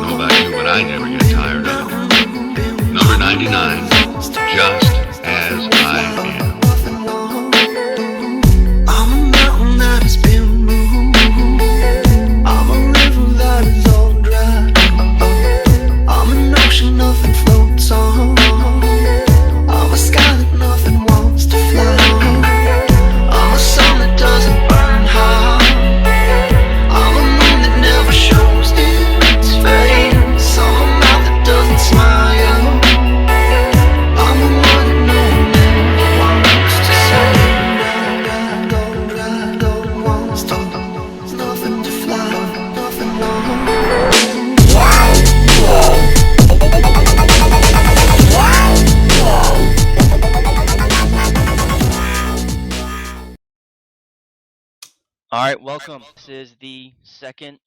know about you, but I never get tired of it. Number 99, just as I am. I'm a mountain that has been moved. I'm a river that is all dry. I'm an ocean nothing floats on. I'm a sky that nothing wants to fly. I'm a sun that doesn't burn hot. I'm a moon that never shows its face. I'm a mouth that doesn't smile. I'm a word that no one ever wants to say. Don't want to stop. There's nothing to fly, nothing more. Alright, welcome. This is the second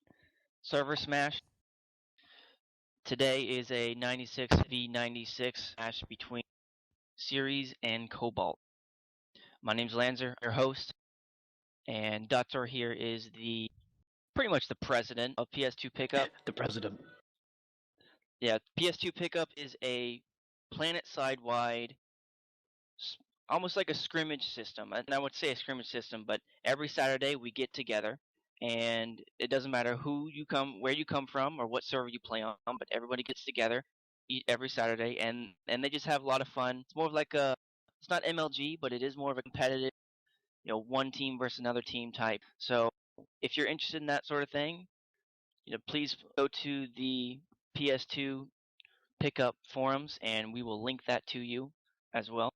ServerSmash. Today is a 96v96 match between Ceres and Cobalt. My name's Lanzer, your host, and Dr. here is pretty much the president of PS2 Pickup. The president. Yeah, PS2 Pickup is a Planetside-wide, almost like a scrimmage system. And I would say a scrimmage system, but every Saturday we get together, and it doesn't matter where you come from, or what server you play on, but everybody gets together every Saturday, and they just have a lot of fun. It's more of like it's not MLG, but it is more of a competitive, one team versus another team type. So if you're interested in that sort of thing, please go to the PS2 Pickup forums, and we will link that to you as well.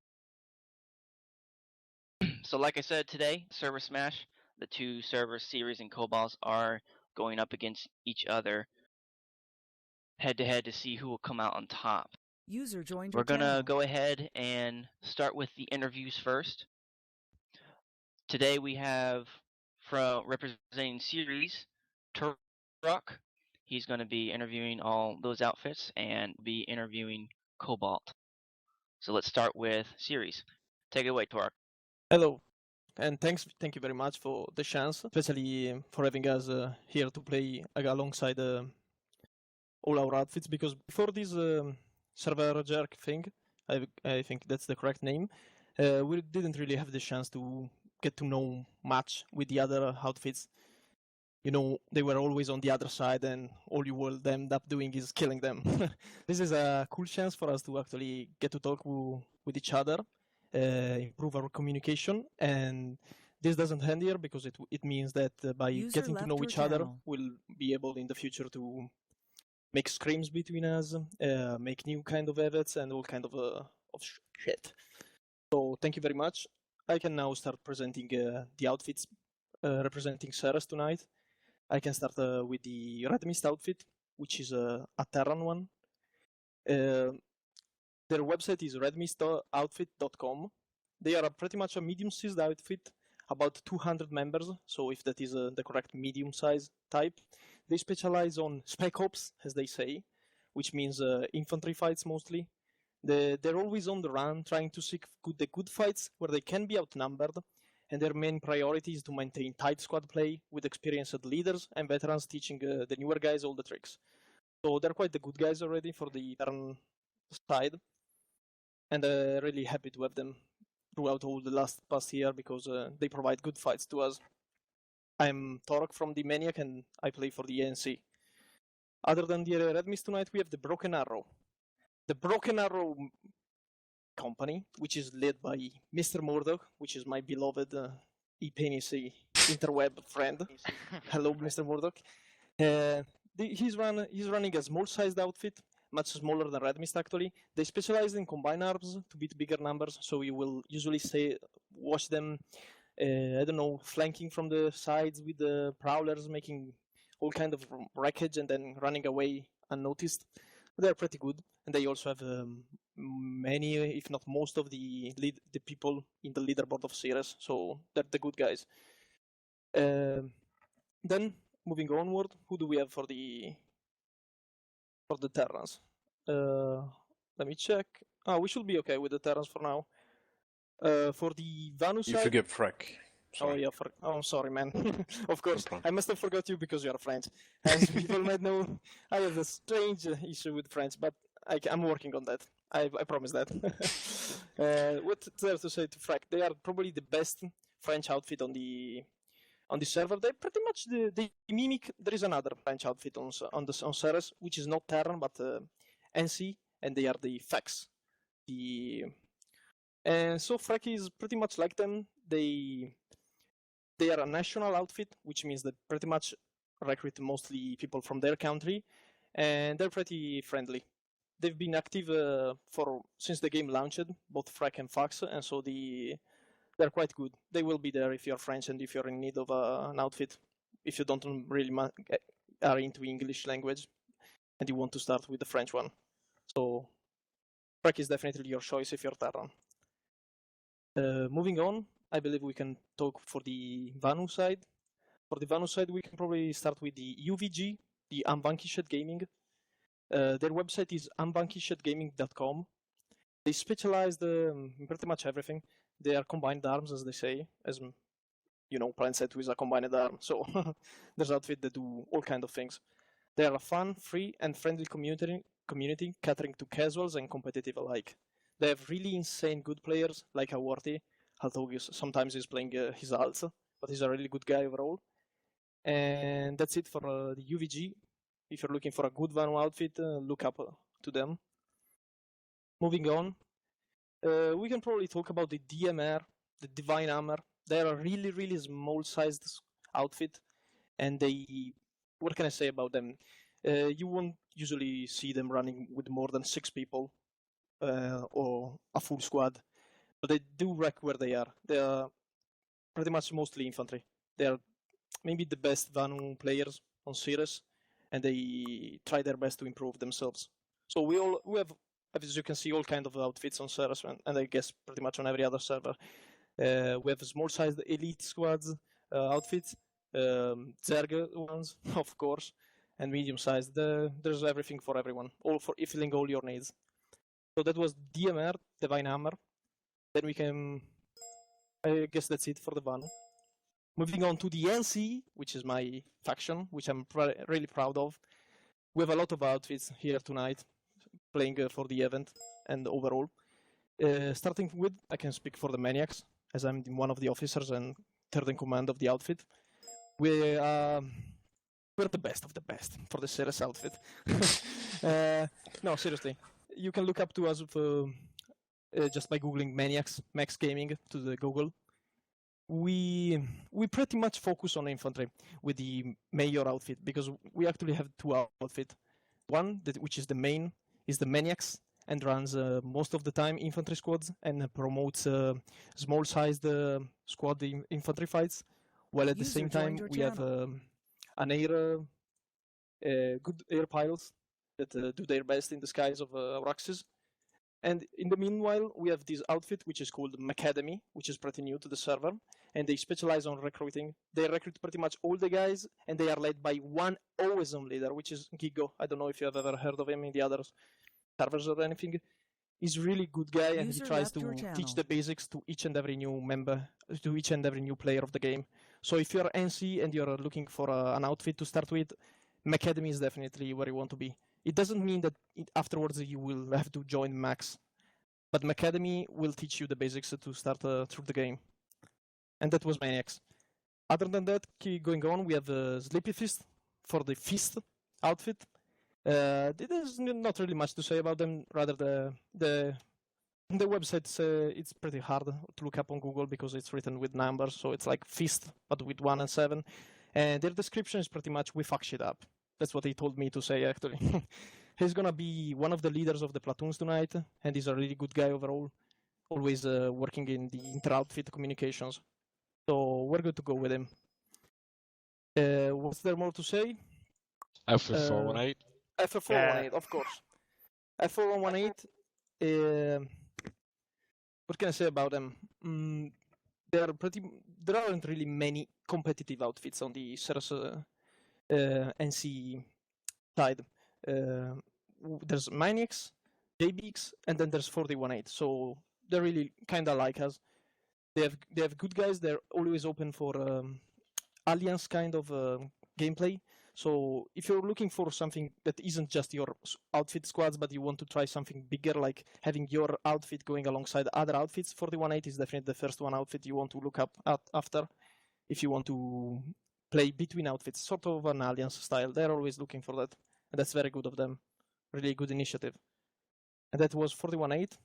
So like I said, today, ServerSmash, the two servers, Ceres and Cobalt, are going up against each other head-to-head to see who will come out on top. User joined We're going to go ahead and start with the interviews first. Today we have, from representing Ceres, Turok. He's going to be interviewing all those outfits and be interviewing Cobalt. So let's start with Ceres. Take it away, Turok. Hello, and thank you very much for the chance, especially for having us here to play alongside all our outfits, because before this server jerk thing, I think that's the correct name, we didn't really have the chance to get to know much with the other outfits. They were always on the other side, and all you will end up doing is killing them. This is a cool chance for us to actually get to talk with each other, improve our communication, and this doesn't end here, because it means that by getting to know each other, we'll be able in the future to make scrims between us, make new kind of edits, and all kind of shit. So thank you very much. I can now start presenting the outfits representing Ceres tonight. I can start with the Red Mist outfit, which is a Terran one. Their website is redmistoutfit.com. They are pretty much a medium-sized outfit, about 200 members, so if that is the correct medium-sized type. They specialize on spec ops, as they say, which means infantry fights mostly. They're always on the run, trying to seek the good fights where they can be outnumbered, and their main priority is to maintain tight squad play with experienced leaders and veterans teaching the newer guys all the tricks. So they're quite the good guys already for the Terran side, and really happy to have them throughout all the past year, because they provide good fights to us. I'm Torok from the Maniac, and I play for the ANC. Other than the Red Mist tonight, we have the Broken Arrow. The Broken Arrow company, which is led by Mr. Murdoch, which is my beloved e-penis interweb friend. Hello, Mr. Murdoch. He's running a small-sized outfit, much smaller than Red Mist actually. They specialize in combined arms to beat bigger numbers, so you will usually watch them, flanking from the sides with the prowlers, making all kind of wreckage and then running away unnoticed. They're pretty good, and they also have many, if not most, of the people in the leaderboard of Ceres, so they're the good guys. Then moving onward, who do we have for the Terrans? Let me check. We should be okay with the Terrans for now. For the Vanu side, you forget Freck. Oh yeah, I'm sorry, man. Of course, problem. I must have forgot you because you are French. As people might know, I have a strange issue with French, but I'm working on that. I promise that. What's there to say to Frack? They are probably the best French outfit on the server. They pretty much they mimic. There is another French outfit on Ceres, which is not Terran but NC, and they are the Fax. And so Frack is pretty much like them. They are a national outfit, which means that pretty much recruit mostly people from their country, and they're pretty friendly. They've been active since the game launched, both Frack and Fax, and so they're quite good. They will be there if you're French and if you're in need of an outfit. If you don't really are into English language and you want to start with the French one. So Frack is definitely your choice if you're Terran. Moving on, I believe we can talk for the Vanu side. For the Vanu side, we can probably start with the UVG, the Unvanquished Gaming. Their website is unvanquishedgaming.com. They specialize in pretty much everything. They are combined arms, as they say, as you know, Planetside is a combined arm. So there's outfits that do all kinds of things. They are a fun, free, and friendly community catering to casuals and competitive alike. They have really insane good players like Awarty, although sometimes he's playing his alts, but he's a really good guy overall. And that's it for the UVG. If you're looking for a good Vanu outfit, look up to them. Moving on, we can probably talk about the DMR, the Divine Hammer. They're a really, really small-sized outfit, and what can I say about them? You won't usually see them running with more than 6 people or a full squad, but they do wreck where they are. They are pretty much mostly infantry. They are maybe the best Vanu players on Ceres, and they try their best to improve themselves. So we have, as you can see, all kinds of outfits on Ceres, and I guess pretty much on every other server. We have small-sized elite squads outfits, Zerg ones, of course, and medium-sized. There's everything for everyone, all for filling all your needs. So that was DMR, Divine Hammer. Then we can, I guess that's it for the Vanu. Moving on to the NC, which is my faction, which I'm really proud of. We have a lot of outfits here tonight, playing for the event and overall. Starting with, I can speak for the Maniacs, as I'm one of the officers and third in command of the outfit. We're the best of the best for the Ceres outfit. No, seriously. You can look up to us just by googling Maniacs, Max Gaming to the Google. We pretty much focus on infantry with the Mayor outfit because we actually have 2 outfits. One, which is the main, is the Maniacs and runs most of the time infantry squads and promotes small-sized squad infantry fights. While at the same time, we have an good air pilots that do their best in the skies of Roxas. And in the meanwhile, we have this outfit which is called Macademy, which is pretty new to the server, and they specialize on recruiting. They recruit pretty much all the guys, and they are led by one awesome leader, which is Gigo. I don't know if you have ever heard of him in the other servers or anything. He's a really good guy, and he tries to teach the basics to each and every new member, to each and every new player of the game. So if you're NC and you're looking for an outfit to start with, Macademy is definitely where you want to be. It doesn't mean that afterwards you will have to join Max, but Macademy will teach you the basics to start through the game. And that was Maniacs. Other than that, going on, we have Sleepy Fist for the Fist outfit. There's not really much to say about them. Rather, the website it's pretty hard to look up on Google because it's written with numbers, so it's like Fist but with 1 and 7. And their description is pretty much we fuck shit up. That's what he told me to say, actually. He's gonna be one of the leaders of the platoons tonight, and he's a really good guy overall. Always working in the inter-outfit communications. So we're good to go with him. What's there more to say? FF418. FF418, of course. F4118. What can I say about them? There aren't really many competitive outfits on the Ceres NC side. There's Maniacs, JBX, and then there's 418. So they're really kind of like us. They have good guys. They're always open for alliance kind of gameplay. So if you're looking for something that isn't just your outfit squads, but you want to try something bigger, like having your outfit going alongside other outfits, 41.8 is definitely the first one outfit you want to look up at after. If you want to play between outfits, sort of an alliance style, they're always looking for that. And that's very good of them. Really good initiative. And that was 41.8.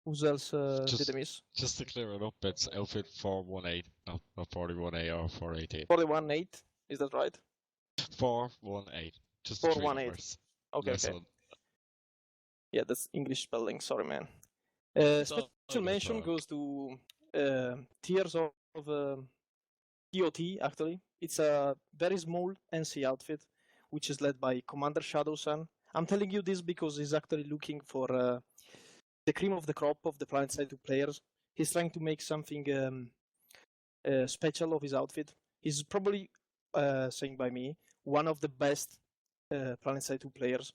Who else did I miss? Just to clear it up, it's outfit 418, not 41A or 418. 41.8, is that right? 418. Just the 418. numbers. Okay, Yes, okay. Yeah, that's English spelling. Sorry, man. all Special mention right. goes to tiers of TOT, actually. It's a very small NC outfit, which is led by Commander Shadowsun. I'm telling you this because he's actually looking for the cream of the crop of the Planetside 2 players. He's trying to make something special of his outfit. He's probably, saying by me, one of the best Planetside 2 players.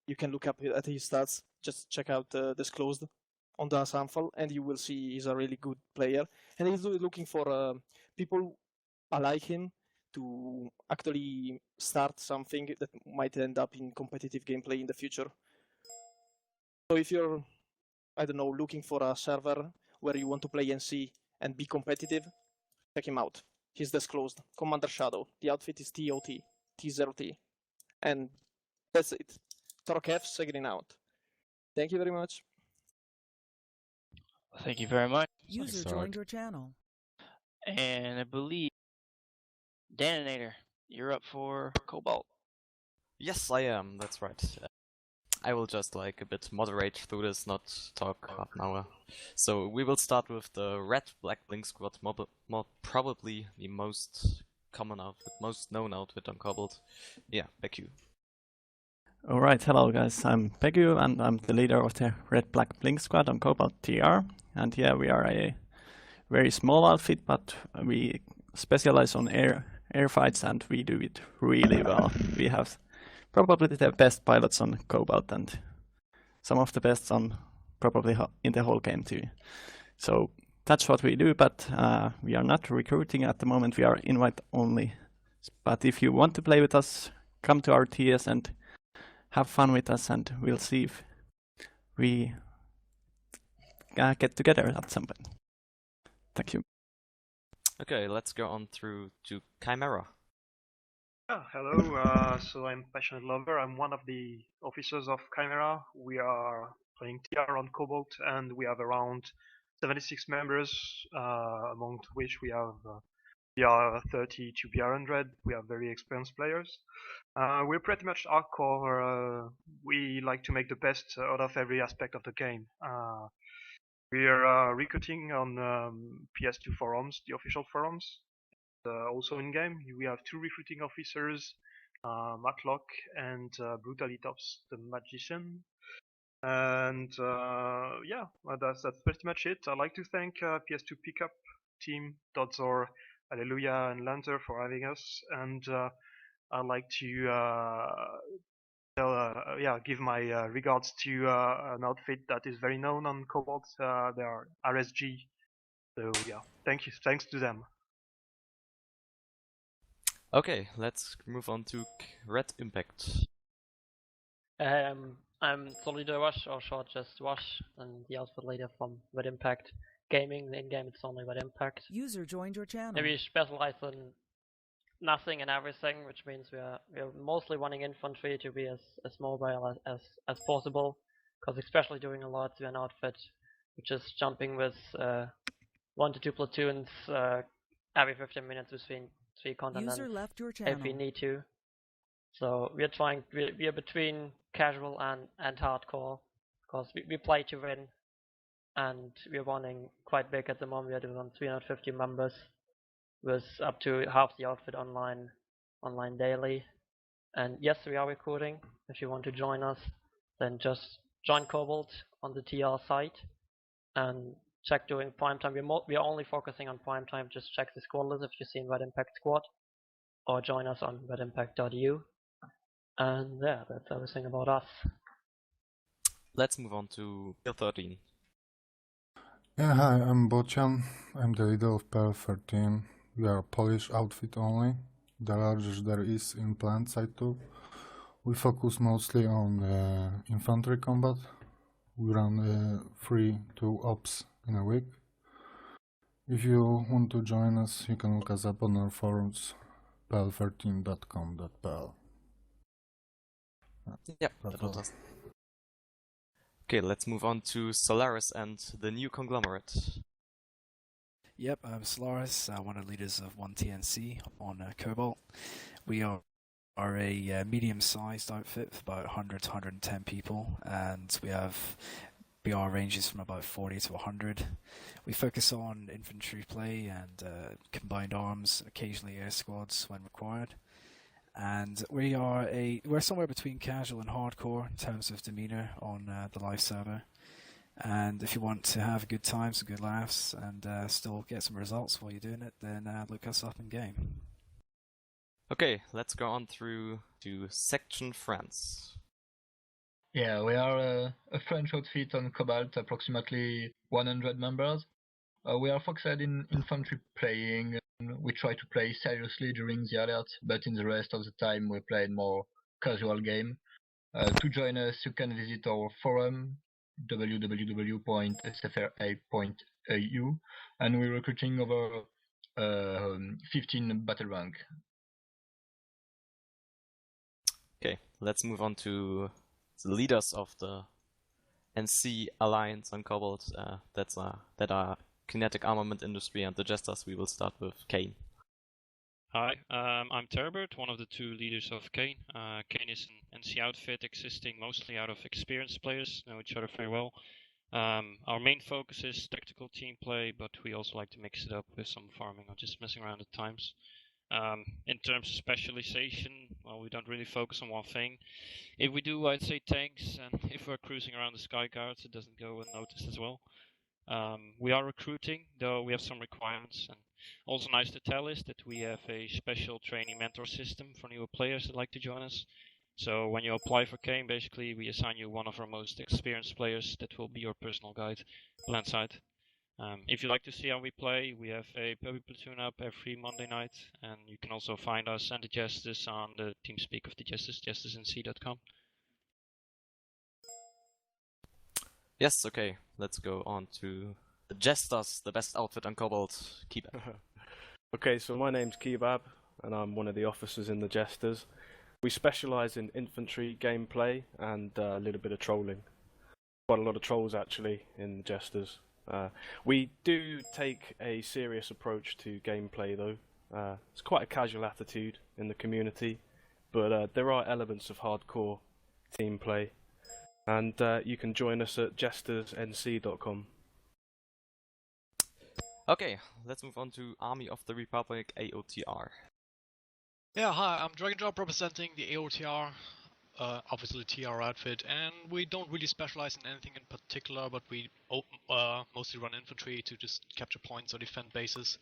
You can look up at his stats. Just check out Disclosed on the sample, and you will see he's a really good player. And he's looking for people like him to actually start something that might end up in competitive gameplay in the future. So if you're, I don't know, looking for a server where you want to play NC and be competitive, check him out. He's Disclosed. Commander Shadow. The outfit is TOT, T0T. And that's it. Torque F, signing out. Thank you very much. Thank you very much. User Sorry. joined your channel. And I believe Daninator, you're up for Cobalt. Yes, I am. That's right. I will just a bit moderate through this, not talk half an hour. So we will start with the red black blink squad, probably the most common outfit, most known outfit on Cobalt. Yeah, back you. Alright, hello guys, I'm Pegu and I'm the leader of the Red Black Blink Squad on Cobalt TR. And yeah, we are a very small outfit, but we specialize on air fights and we do it really well. We have probably the best pilots on Cobalt and some of the best on probably in the whole game too. So that's what we do, but we are not recruiting at the moment, we are invite only. But if you want to play with us, come to our TS and have fun with us, and we'll see if we get together at some point. Thank you. Okay, let's go on through to Chimera. Hello, so I'm Passionate Lover. I'm one of the officers of Chimera. We are playing TR on Cobalt, and we have around 76 members, among which we have BR30 to BR100. We are very experienced players. We're pretty much hardcore. We like to make the best out of every aspect of the game. We are recruiting on PS2 forums, the official forums. Also in game, we have 2 recruiting officers, Matlock and Brutalitops, the magician. And yeah, that's pretty much it. I'd like to thank PS2 Pickup team, Dodzor, Alleluia, and Lanzer for having us. And I'd like to give my regards to an outfit that is very known on Cobalt. They are RSG. So yeah, thanks to them. Okay, let's move on to Red Impact. I'm Solido Rush, or short just Rush, and the outfit leader from Red Impact Gaming. In game it's only Red Impact. User joined your channel. And we specialize in nothing and everything, which means we are mostly running infantry to be as mobile as possible, because especially doing a lot to an outfit which is jumping with 1 to 2 platoons every 15 minutes between 3 continents User left your channel. if we need to. So we are between casual and hardcore, because we play to win, and we're running quite big at the moment. We are doing 350 members with up to half the outfit online daily. And yes, we are recruiting. If you want to join us, then just join Cobalt on the TR site and check during prime time. We are only focusing on prime time. Just check the squad list if you see Red Impact Squad, or join us on redimpact.eu. And yeah, that's everything about us. Let's move on to Tier 13. Yeah, hi, I'm Bocian. I'm the leader of PL13. We are a Polish outfit only, the largest there is in Planetside too. We focus mostly on infantry combat. We run 3-2 ops in a week. If you want to join us, you can look us up on our forums, pl13.com.pl. Yep, that will just. Okay, let's move on to Ceres and the new conglomerate. Yep, I'm Solaris, one of the leaders of 1TNC on Cobalt. We are a medium-sized outfit for about 100 to 110 people, and we have BR ranges from about 40 to 100. We focus on infantry play and combined arms, occasionally air squads when required. And we're somewhere between casual and hardcore in terms of demeanor on the live server. And if you want to have a good time, some good laughs, and still get some results while you're doing it, then look us up in game. Okay, let's go on through to Section France. Yeah, we are a French outfit on Cobalt, approximately 100 members. We are focused in infantry playing. We try to play seriously during the alerts, but in the rest of the time we play more casual game. To join us, you can visit our forum, www.sfra.eu, and we're recruiting over 15 battle rank. Okay, let's move on to the leaders of the NC Alliance on Cobalt. That are Kinetic Armament Industry and the Jesters. We will start with Kane. Hi, I'm Terbert, one of the two leaders of Kane. Kane is an NC outfit existing mostly out of experienced players, know each other very well. Our main focus is tactical team play, but we also like to mix it up with some farming or just messing around at times. In terms of specialization, well, we don't really focus on one thing. If we do, I'd say tanks, and if we're cruising around the Sky Guards, it doesn't go unnoticed as well. We are recruiting, though we have some requirements. And also nice to tell is that we have a special training mentor system for newer players that like to join us. So when you apply for Kane, basically we assign you one of our most experienced players that will be your personal guide, Planetside. If you like to see how we play, we have a Puppy Platoon up every Monday night, and you can also find us and the Jesters on the TeamSpeak of the Jesters, jestersnc.com. Yes, okay, let's go on to the Jesters, the best outfit on Cobalt. Kebab. Okay, so my name's Kebab, and I'm one of the officers in the Jesters. We specialise in infantry gameplay and a little bit of trolling. Quite a lot of trolls actually in the Jesters. We do take a serious approach to gameplay though. It's quite a casual attitude in the community, but there are elements of hardcore team play. And you can join us at jestersnc.com. Okay, let's move on to Army of the Republic, AOTR. Yeah, hi, I'm Dragon Drop representing the AOTR, obviously TR outfit, and we don't really specialize in anything in particular, but we mostly run infantry to just capture points or defend bases.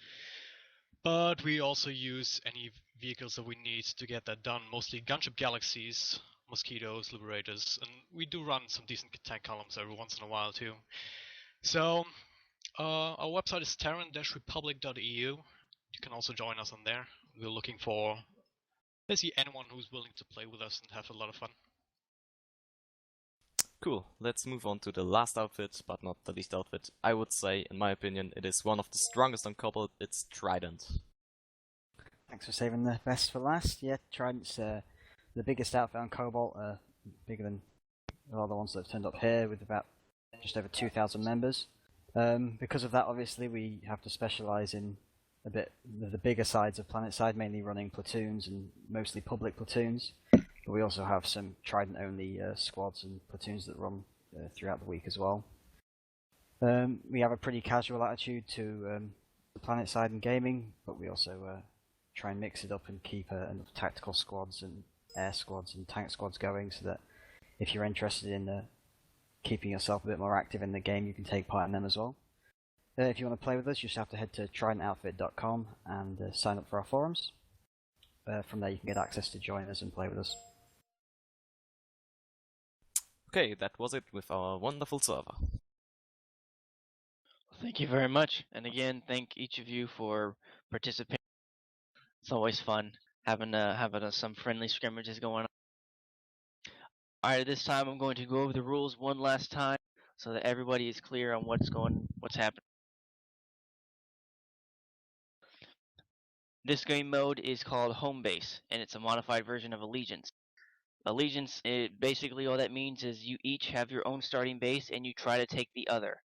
But we also use any vehicles that we need to get that done, mostly gunship galaxies, mosquitoes, liberators, and we do run some decent tank columns every once in a while too. So our website is terran-republic.eu. You can also join us on there. We're looking for basically anyone who's willing to play with us and have a lot of fun. Cool, let's move on to the last outfit, but not the least outfit. I would say, in my opinion, it is one of the strongest on Cobalt. It's Trident. Thanks for saving the best for last. Yeah, Trident's the biggest outfit on Cobalt, bigger than a lot of the ones that have turned up here, with about just over 2,000 members. Because of that, obviously, we have to specialise in a bit the bigger sides of Planetside, mainly running platoons and mostly public platoons. But we also have some Trident-only squads and platoons that run throughout the week as well. We have a pretty casual attitude to the Planetside and gaming, but we also try and mix it up and keep enough tactical squads and air squads and tank squads going, so that if you're interested in keeping yourself a bit more active in the game, you can take part in them as well. If you want to play with us, you just have to head to tridentoutfit.com and sign up for our forums. From there you can get access to join us and play with us. Okay, that was it with our wonderful server. Thank you very much. And again, thank each of you for participating. It's always fun having some friendly scrimmages going on. Alright, this time I'm going to go over the rules one last time so that everybody is clear on what's happening. This game mode is called Home Base, and it's a modified version of Allegiance. Allegiance, basically all that means is you each have your own starting base and you try to take the other.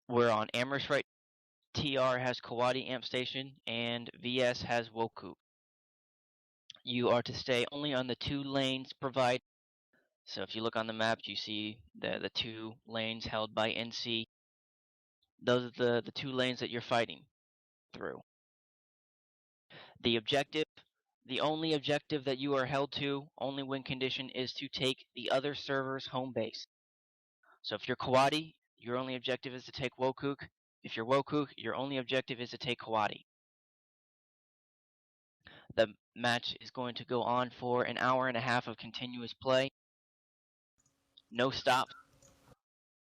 We're on Amerish right. TR has Kawadi Amp Station and VS has Woku. You are to stay only on the 2 lanes provided. So if you look on the map, you see the 2 lanes held by NC. Those are the 2 lanes that you're fighting through. The only objective that you are held to, only win condition, is to take the other server's home base. So if you're Kawadi, your only objective is to take Wokuk. If you're Wokuk, your only objective is to take Kawadi. The match is going to go on for an hour and a half of continuous play. No stop.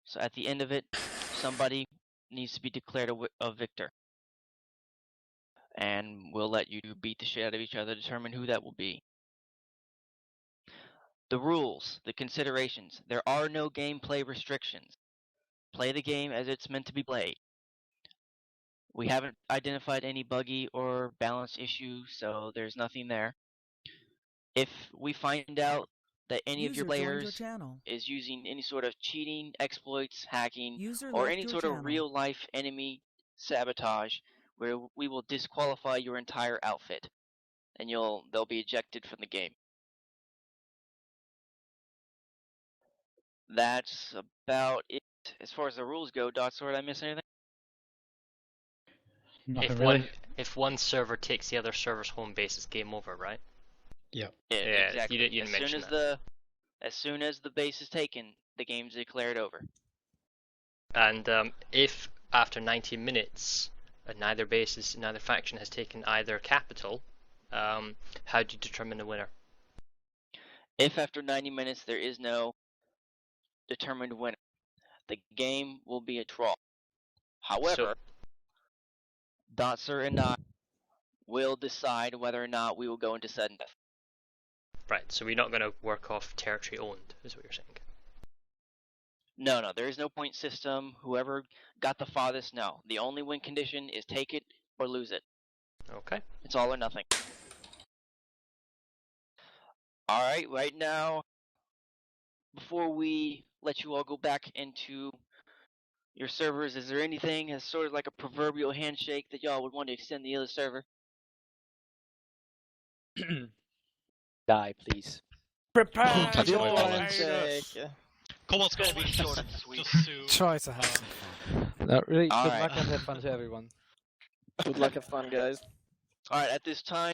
So at the end of it, somebody needs to be declared a victor. And we'll let you beat the shit out of each other, determine who that will be. The rules, the considerations. There are no gameplay restrictions. Play the game as it's meant to be played. We haven't identified any buggy or balance issues, so there's nothing there. If we find out that any of your players is using any sort of cheating, exploits, hacking, or any sort of real-life enemy sabotage, where we will disqualify your entire outfit, and they'll be ejected from the game. That's about it as far as the rules go. Dotsword, did I miss anything? If one server takes the other server's home base, it's game over, right? Yeah. Yeah, exactly. You didn't mention that. As soon as the base is taken, the game's declared over. And if after 90 minutes neither faction has taken either capital, how do you determine the winner? If after 90 minutes there is no determined winner, the game will be a draw. However, Dotser and I will decide whether or not we will go into sudden death. Right, so we're not going to work off territory owned, is what you're saying. No, there is no point system. Whoever got the farthest, no. The only win condition is take it or lose it. Okay. It's all or nothing. Alright, right now, before we let you all go back into your servers, is there anything as sort of like a proverbial handshake that y'all would want to extend the other server? Die, please. Prepare your handshake. Cobalt's gonna be short and sweet. Try to help. No, really, All good right. luck and have fun to everyone. Good luck, have fun, guys. Alright, at this time,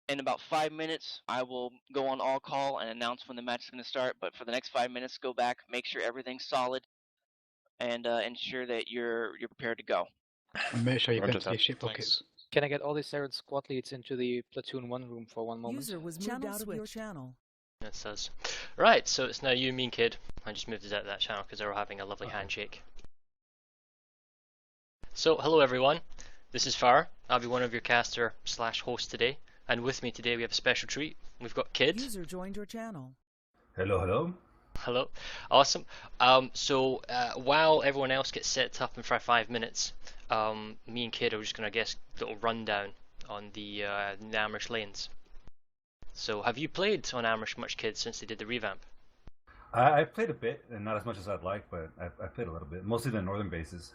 in about 5 minutes, I will go on all call and announce when the match is going to start. But for the next 5 minutes, go back, make sure everything's solid, and ensure that you're prepared to go. Make sure you can see ship. Okay. Can I get all the Ceres squad leads into the platoon 1 room for one moment? User was moved out of your channel. It says. Right, so it's now you, me, and Kid. I just moved us out of that channel because they were having a lovely handshake. So, hello everyone. This is Far. I'll be one of your caster / host today. And with me today we have a special treat. We've got Kid. User joined your channel. Hello. Hello. Awesome. So while everyone else gets set up in 5 minutes, me and Kid are just going to guess a little rundown on the Amerish lanes. So have you played on Amerish much, Kid, since they did the revamp? I played a bit, and not as much as I'd like, but I played a little bit. Mostly the northern bases.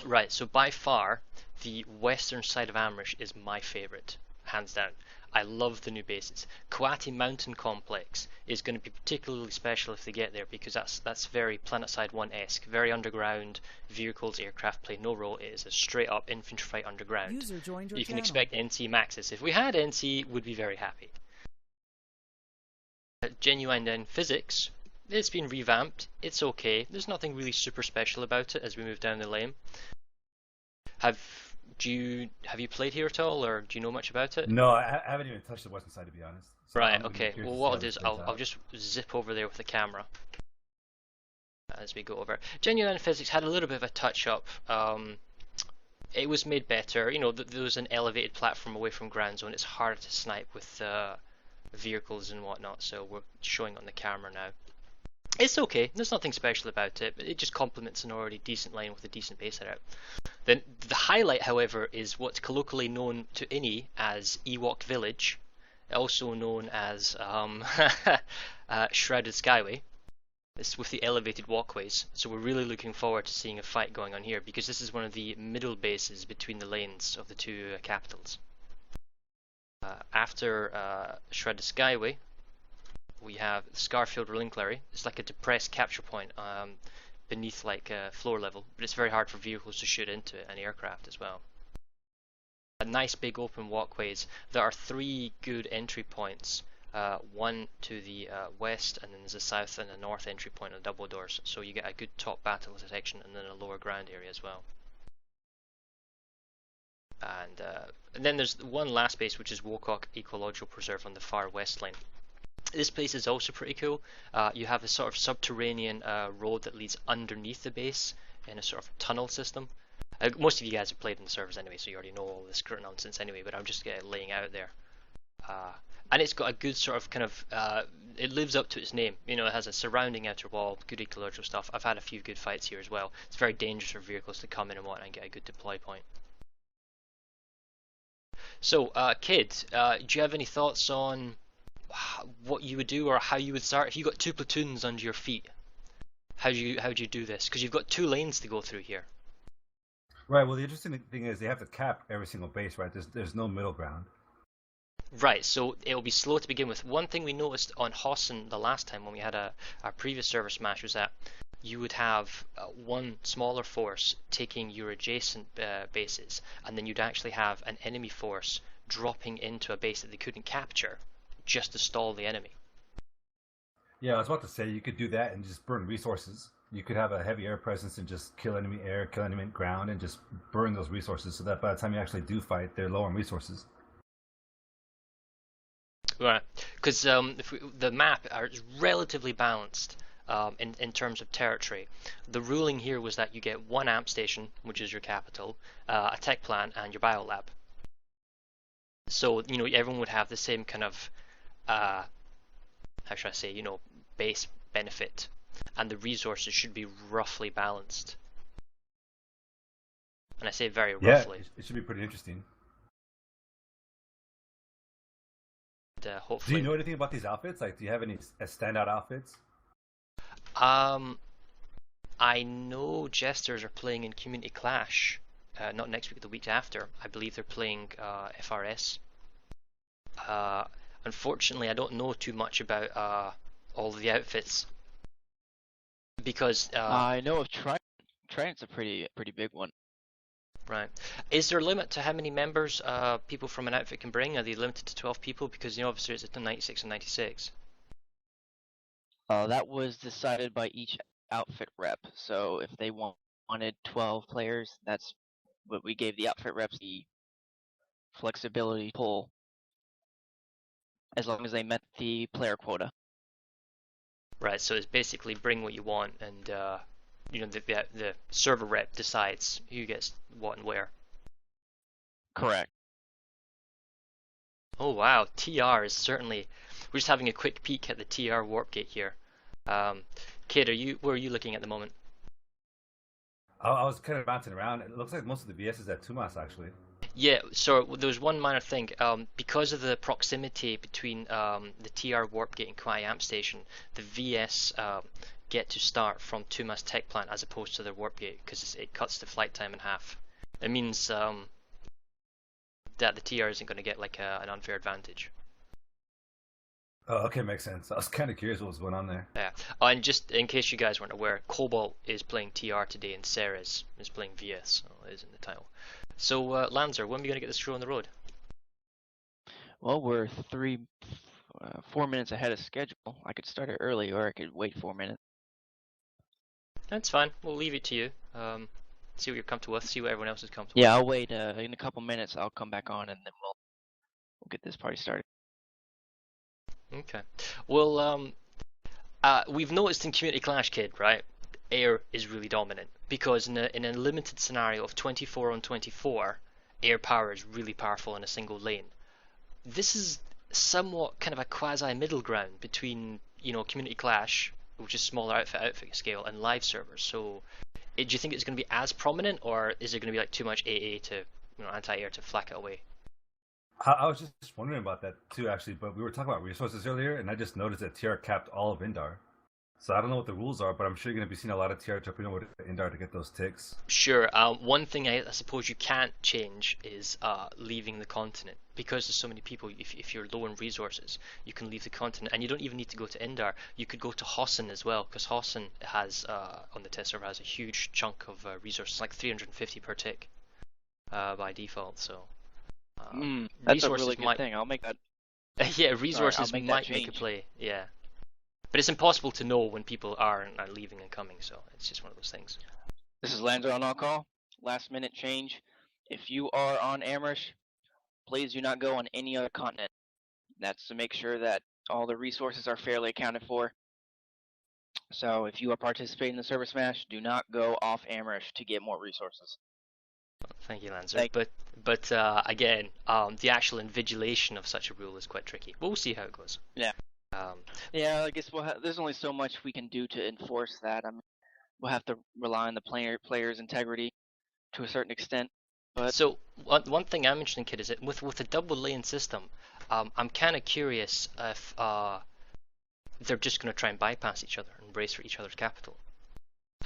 Right, so by far, the western side of Amerish is my favourite, hands down. I love the new bases. Kawati Mountain Complex is going to be particularly special if they get there, because that's very Planetside 1-esque, very underground, vehicles, aircraft play no role. It is a straight up infantry fight underground. User joined your You can channel. expect NC maxes. If we had NC, we'd be very happy. Genuine then Physics, it's been revamped, it's okay. There's nothing really super special about it as we move down the lane. Have you played here at all, or do you know much about it? No, I haven't even touched the western side, to be honest. So Right, I'm okay. curious Well, to what see I'll do is how it plays I'll out. just zip over there with the camera. as we go over. Genuine Physics had a little bit of a touch-up. It was made better. You know, there was an elevated platform away from Grand Zone. It's harder to snipe with vehicles and whatnot, so we're showing it on the camera now. It's okay. There's nothing special about it. It just complements an already decent line with a decent base layout. Then the highlight, however, is what's colloquially known to INI as Ewok Village, also known as Shrouded Skyway. It's with the elevated walkways. So we're really looking forward to seeing a fight going on here, because this is one of the middle bases between the lanes of the two capitals. After Shrouded Skyway, we have Scarfield Relinclary. It's like a depressed capture point beneath like floor level, but it's very hard for vehicles to shoot into it and aircraft as well. Nice big open walkways. There are 3 good entry points. One to the west, and then there's a south and a north entry point on double doors. So you get a good top battle detection and then a lower ground area as well. And then there's one last base, which is Wocock Ecological Preserve on the far west lane. This place is also pretty cool. You have a sort of subterranean road that leads underneath the base in a sort of tunnel system. Most of you guys have played in the servers anyway, so you already know all this nonsense anyway, but I'm just laying out there. And it's got a good sort of kind of, it lives up to its name. You know, it has a surrounding outer wall, good ecological stuff. I've had a few good fights here as well. It's very dangerous for vehicles to come in and whatnot and get a good deploy point. So, Kid, do you have any thoughts on what you would do or how you would start if you got 2 platoons under your feet? How'd you do this? Because you've got 2 lanes to go through here. Right. Well, the interesting thing is they have to cap every single base, right? There's no middle ground. Right. So it'll be slow to begin with. One thing we noticed on Hossen the last time when we had our previous ServerSmash was that you would have one smaller force taking your adjacent bases, and then you'd actually have an enemy force dropping into a base that they couldn't capture, just to stall the enemy. Yeah, I was about to say you could do that and just burn resources. You could have a heavy air presence and just kill enemy air, kill enemy ground, and just burn those resources so that by the time you actually do fight, they're low on resources. Right, because the map is relatively balanced in terms of territory. The ruling here was that you get 1 amp station, which is your capital, a tech plant, and your biolab. So, you know, everyone would have the same kind of, how should I say, you know, base benefit, and the resources should be roughly balanced. And I say very roughly. Yeah, it should be pretty interesting. And, hopefully. Do you know anything about these outfits? Like, do you have any standout outfits? I know Jesters are playing in Community Clash. Not next week, the week after. I believe they're playing FRS. Unfortunately, I don't know too much about all of the outfits because I know of Trident. Trident's a pretty big one. Right. Is there a limit to how many members people from an outfit can bring? Are they limited to 12 people? Because, you know, obviously it's a 96 and 96. That was decided by each outfit rep. So if they wanted 12 players, that's what we gave the outfit reps the flexibility to pull, as long as they met the player quota. Right. So it's basically bring what you want, and you know, the server rep decides who gets what and where. Correct. Oh wow, TR is certainly. We're just having a quick peek at the TR warp gate here. Kid, where are you looking at the moment? I was kind of bouncing around. It looks like most of the VS is at Tumas actually. Yeah, so there was one minor thing. Because of the proximity between the TR warp gate and Kauai amp station, the VS get to start from Tumas tech plant as opposed to their warp gate, because it cuts the flight time in half. It means that the TR isn't going to get like an unfair advantage. Oh, okay, makes sense. I was kind of curious what was going on there. Yeah, and just in case you guys weren't aware, Cobalt is playing TR today, and Ceres is playing VS. So it is in the title. So, Lanzer, when are we going to get this show on the road? Well, we're 4 minutes ahead of schedule. I could start it early, or I could wait 4 minutes. That's fine. We'll leave it to you. See what you're comfortable with. See what everyone else is comfortable with. Yeah, I'll wait. In a couple minutes, I'll come back on, and then we'll get this party started. Okay. Well, we've noticed in Community Clash, Kid, right? air is really dominant, because in a limited scenario of 24 on 24, air power is really powerful in a single lane. This is somewhat kind of a quasi middle ground between, you know, Community Clash, which is smaller outfit scale, and live servers. So do you think it's going to be as prominent, or is it going to be like too much AA to, you know, anti-air to flack it away? I was just wondering about that too, actually, but we were talking about resources earlier, and I just noticed that TR capped all of Indar. So I don't know what the rules are, but I'm sure you're going to be seeing a lot of TR jumping over to Indar to get those ticks. Sure. One thing I suppose you can't change is leaving the continent, because there's so many people. If you're low in resources, you can leave the continent, and you don't even need to go to Indar. You could go to Hossen as well, because Hossen has on the test server has a huge chunk of resources, like 350 per tick by default. So that's a really good thing. I'll make that. Yeah, resources Sorry, might make a play. Yeah. But it's impossible to know when people are leaving and coming, so it's just one of those things. This is Lanzer on all call. Last minute change. If you are on Amerish, please do not go on any other continent. That's to make sure that all the resources are fairly accounted for. So if you are participating in the ServerSmash, do not go off Amerish to get more resources. Thank you, Lanzer. But again, the actual invigilation of such a rule is quite tricky. We'll see how it goes. Yeah. Yeah, I guess there's only so much we can do to enforce that. I mean, we'll have to rely on the player's integrity to a certain extent. But so one thing I'm interested in, Kid, is that with a double lane system, I'm kind of curious if they're just going to try and bypass each other and race for each other's capital.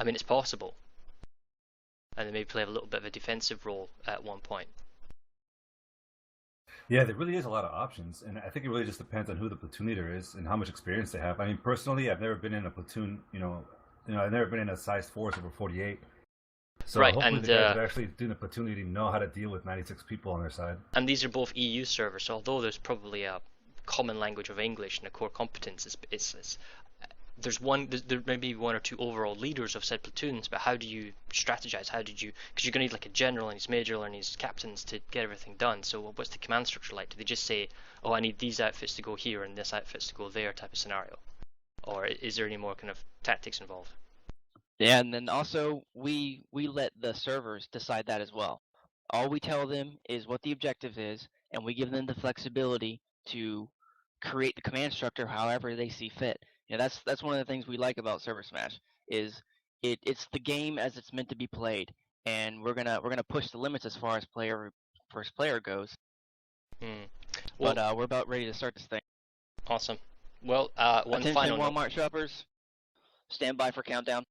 I mean, it's possible, and they maybe play a little bit of a defensive role at one point. Yeah, there really is a lot of options, and I think it really just depends on who the platoon leader is and how much experience they have. I mean, personally, I've never been in a platoon, I've never been in a size 4 over 48. So right, hopefully and the guys that are actually doing the platoon leading know how to deal with 96 people on their side. And these are both EU servers, so although there's probably a common language of English and a core competence, there may be one or two overall leaders of said platoons, but how do you strategize? Because you're going to need like a general and his major and his captains to get everything done. So what's the command structure like? Do they just say, oh, I need these outfits to go here and this outfits to go there type of scenario? Or is there any more kind of tactics involved? yeah, and then also we let the servers decide that as well. All we tell them is what the objective is, and we give them the flexibility to create the command structure however they see fit. Yeah, that's one of the things we like about ServerSmash is it's the game as it's meant to be played, and we're gonna push the limits as far as first player goes. Well, But we're about ready to start this thing. Awesome. Well, one Attention final note. Walmart shoppers, stand by for countdown.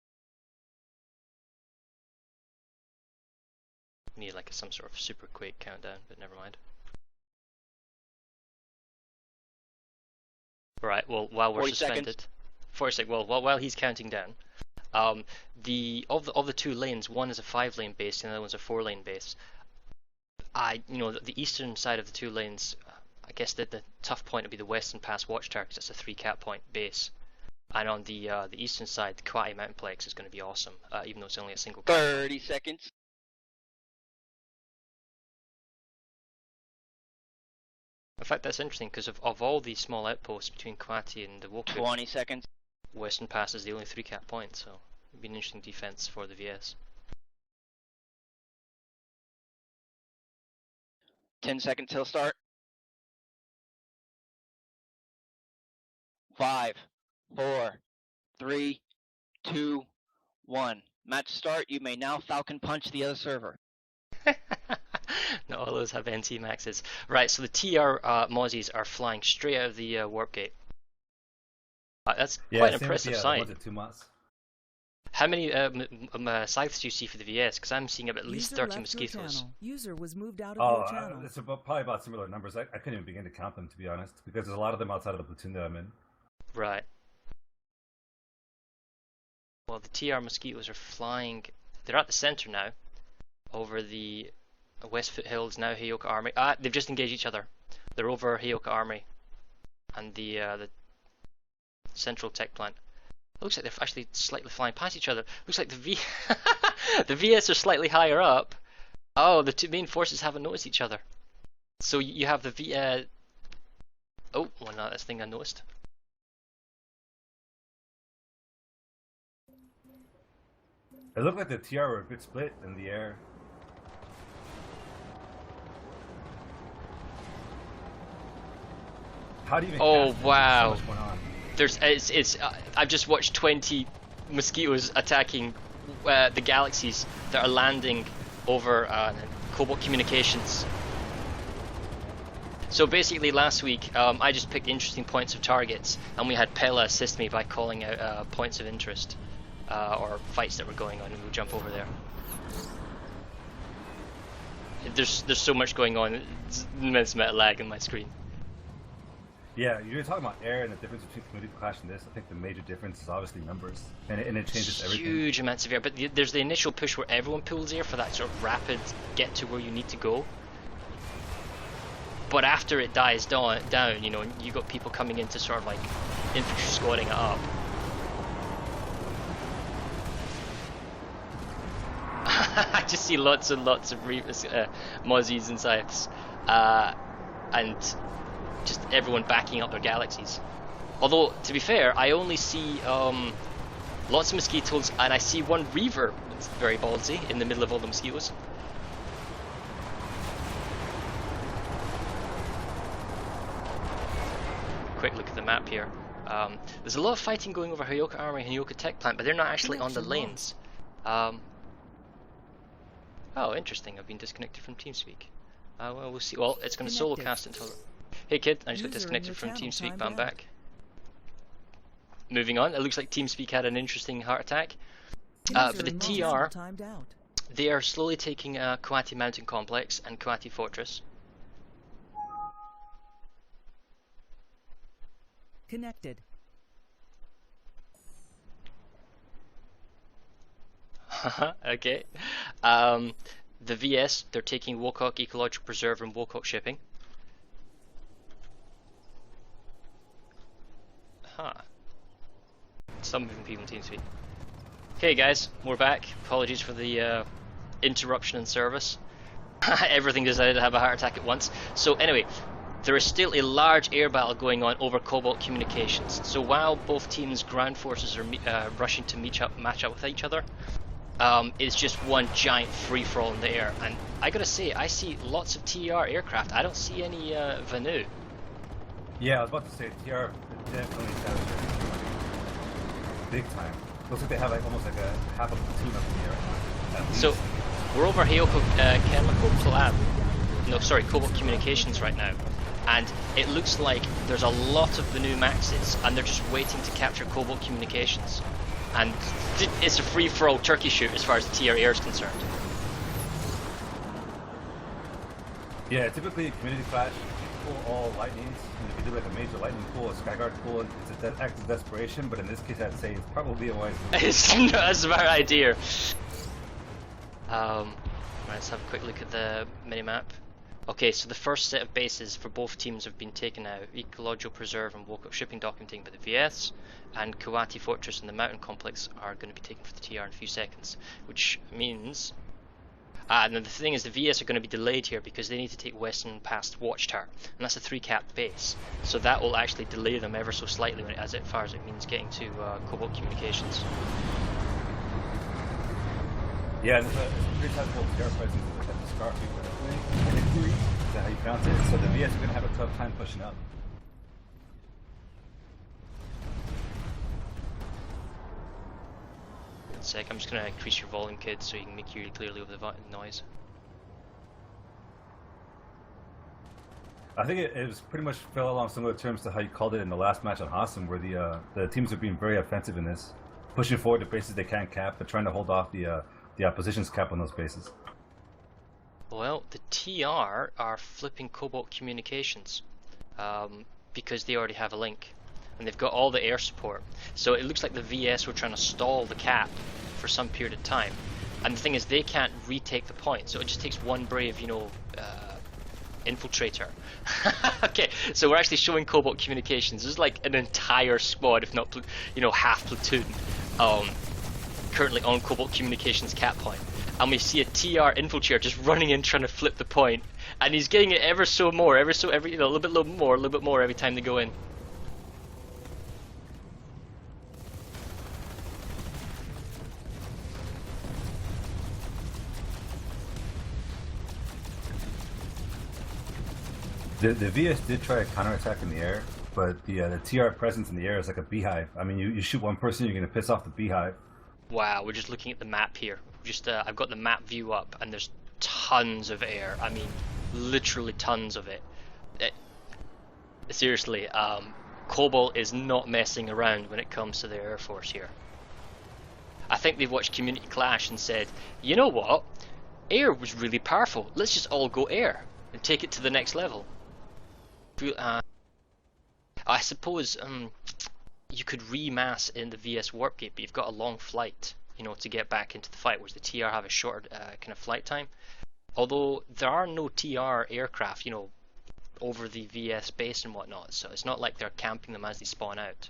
Need like some sort of super quick countdown, but never mind. Right. Well, while we're 40 suspended, seconds. 40 seconds. Well, while he's counting down, of the two lanes, one is a 5-lane base, and the other one's a 4-lane base. The eastern side of the two lanes, I guess the tough point would be the Western Pass Watchtower, because it's a 3-cap point base. And on the eastern side, the Kwai Mountainplex is going to be awesome, even though it's only a single cap. 30 seconds. In fact, that's interesting because of all these small outposts between Kwati and the Woku, 20 seconds. Western Pass is the only 3-cap point, so it'd be an interesting defense for the VS. 10 seconds till start. 5, 4, 3, 2, 1. Match start. You may now Falcon Punch the other server. Not all those have NT maxes. Right, so the TR Mozzies are flying straight out of the warp gate. That's quite an impressive sight. How many scythes do you see for the VS? Because I'm seeing at least 30 mosquitoes. User was moved out of your channel. It's probably about similar numbers. I couldn't even begin to count them, to be honest, because there's a lot of them outside of the platoon that I'm in. Right. Well, the TR mosquitoes are flying. They're at the center now, over the West Foothills, now Heyoka Army. They've just engaged each other. They're over Heyoka Army and the central tech plant. It looks like they're actually slightly flying past each other. Looks like the the VS are slightly higher up. Oh, the two main forces haven't noticed each other. So you have the oh, well, no, that's the thing I noticed. It looked like the TR were a bit split in the air. How do you even Oh cast it? wow! There's so much going on. I've just watched 20 mosquitoes attacking the galaxies that are landing over Cobalt communications. So basically, last week I just picked interesting points of targets, and we had Pella assist me by calling out points of interest or fights that were going on, and we'll jump over there. There's so much going on. It's an immense amount of lag on my screen. Yeah, you're talking about air and the difference between Community Clash and this. I think the major difference is obviously numbers, and it changes everything. Huge amounts of air, but there's the initial push where everyone pulls air for that sort of rapid get to where you need to go. But after it dies down, you know, you got people coming in to sort of like infantry squatting it up. I just see lots and lots of Mozzies and Scythes, and just everyone backing up their galaxies. Although, to be fair, I only see lots of mosquitoes, and I see one Reaver. It's very ballsy in the middle of all the mosquitoes. Quick look at the map here. There's a lot of fighting going over Hyoka Armory and Hyoka Tech Plant, but they're not actually on the lanes. Oh, interesting. I've been disconnected from TeamSpeak. Well, we'll see. Well, it's going to solo cast until. Hey kid, I just got disconnected from TeamSpeak, but I'm back. Moving on, it looks like TeamSpeak had an interesting heart attack. For the TR, they are slowly taking Coati Mountain Complex and Coati Fortress. Connected. Okay. The VS, they're taking Wokoc Ecological Preserve and Wokoc Shipping. Huh. Some moving people in TeamSpeak. Okay guys, we're back. Apologies for the interruption in service. Everything decided to have a heart attack at once. So anyway, there is still a large air battle going on over Cobalt communications. So while both teams' ground forces are rushing to match up with each other, it's just one giant free-for-all in the air. And I gotta say, I see lots of TR aircraft. I don't see any Vanu. Yeah, I was about to say TR definitely sounds big time. Looks like they have like almost like a half a platoon up in the air right now. So we're over Hyoka Cobalt Communications right now, and it looks like there's a lot of Vanu Maxes, and they're just waiting to capture Cobalt Communications. And it's a free-for-all turkey shoot as far as the TR air is concerned. Yeah, typically Community Clash, pull all lightnings, and if you do like a major lightning pull, a Skyguard pull, it's an act of desperation, but in this case I'd say it's probably a wise move. It's not a smart idea. Let's have a quick look at the minimap. Okay, so the first set of bases for both teams have been taken out. Ecological Preserve and Wokoc Shipping Dock taken by the VS, and Coati Fortress and the Mountain Complex are going to be taken for the TR in a few seconds, which means... and then the thing is, the VS are going to be delayed here because they need to take Western past Watchtower, and that's a 3-cap base, so that will actually delay them ever so slightly as far as it means getting to Cobalt Communications. Yeah, there's a pretty sizable TR presence at the Scarf is that how you pronounce it? So the VS are going to have a tough time pushing up. One sec, I'm just going to increase your volume, kid, so you can hear you clearly over the noise. I think it was pretty much fell along similar terms to how you called it in the last match on Hassam, where the teams are being very offensive in this, pushing forward to bases they can't cap, but trying to hold off the opposition's cap on those bases. Well, the TR are flipping Cobalt Communications because they already have a link, and they've got all the air support. So it looks like the VS were trying to stall the cap for some period of time, and the thing is, they can't retake the point. So it just takes one brave, infiltrator. Okay, so we're actually showing Cobalt Communications. There's like an entire squad, if not, half platoon, currently on Cobalt Communications cap point. And we see a TR infiltrator just running in trying to flip the point, and he's getting it ever so more, a little bit more every time they go in. The VS did try a counterattack in the air, but the TR presence in the air is like a beehive. I mean, you shoot one person, you're gonna piss off the beehive. Wow, we're just looking at the map here. Just I've got the map view up, and there's tons of air. I mean, literally tons of it. Seriously, Cobalt is not messing around when it comes to their air force here. I think they've watched Community Clash and said, you know what? Air was really powerful. Let's just all go air and take it to the next level. I suppose you could remass in the VS warp gate, but you've got a long flight, you know, to get back into the fight, whereas the TR have a shorter kind of flight time. Although there are no TR aircraft, you know, over the VS base and whatnot, so it's not like they're camping them as they spawn out.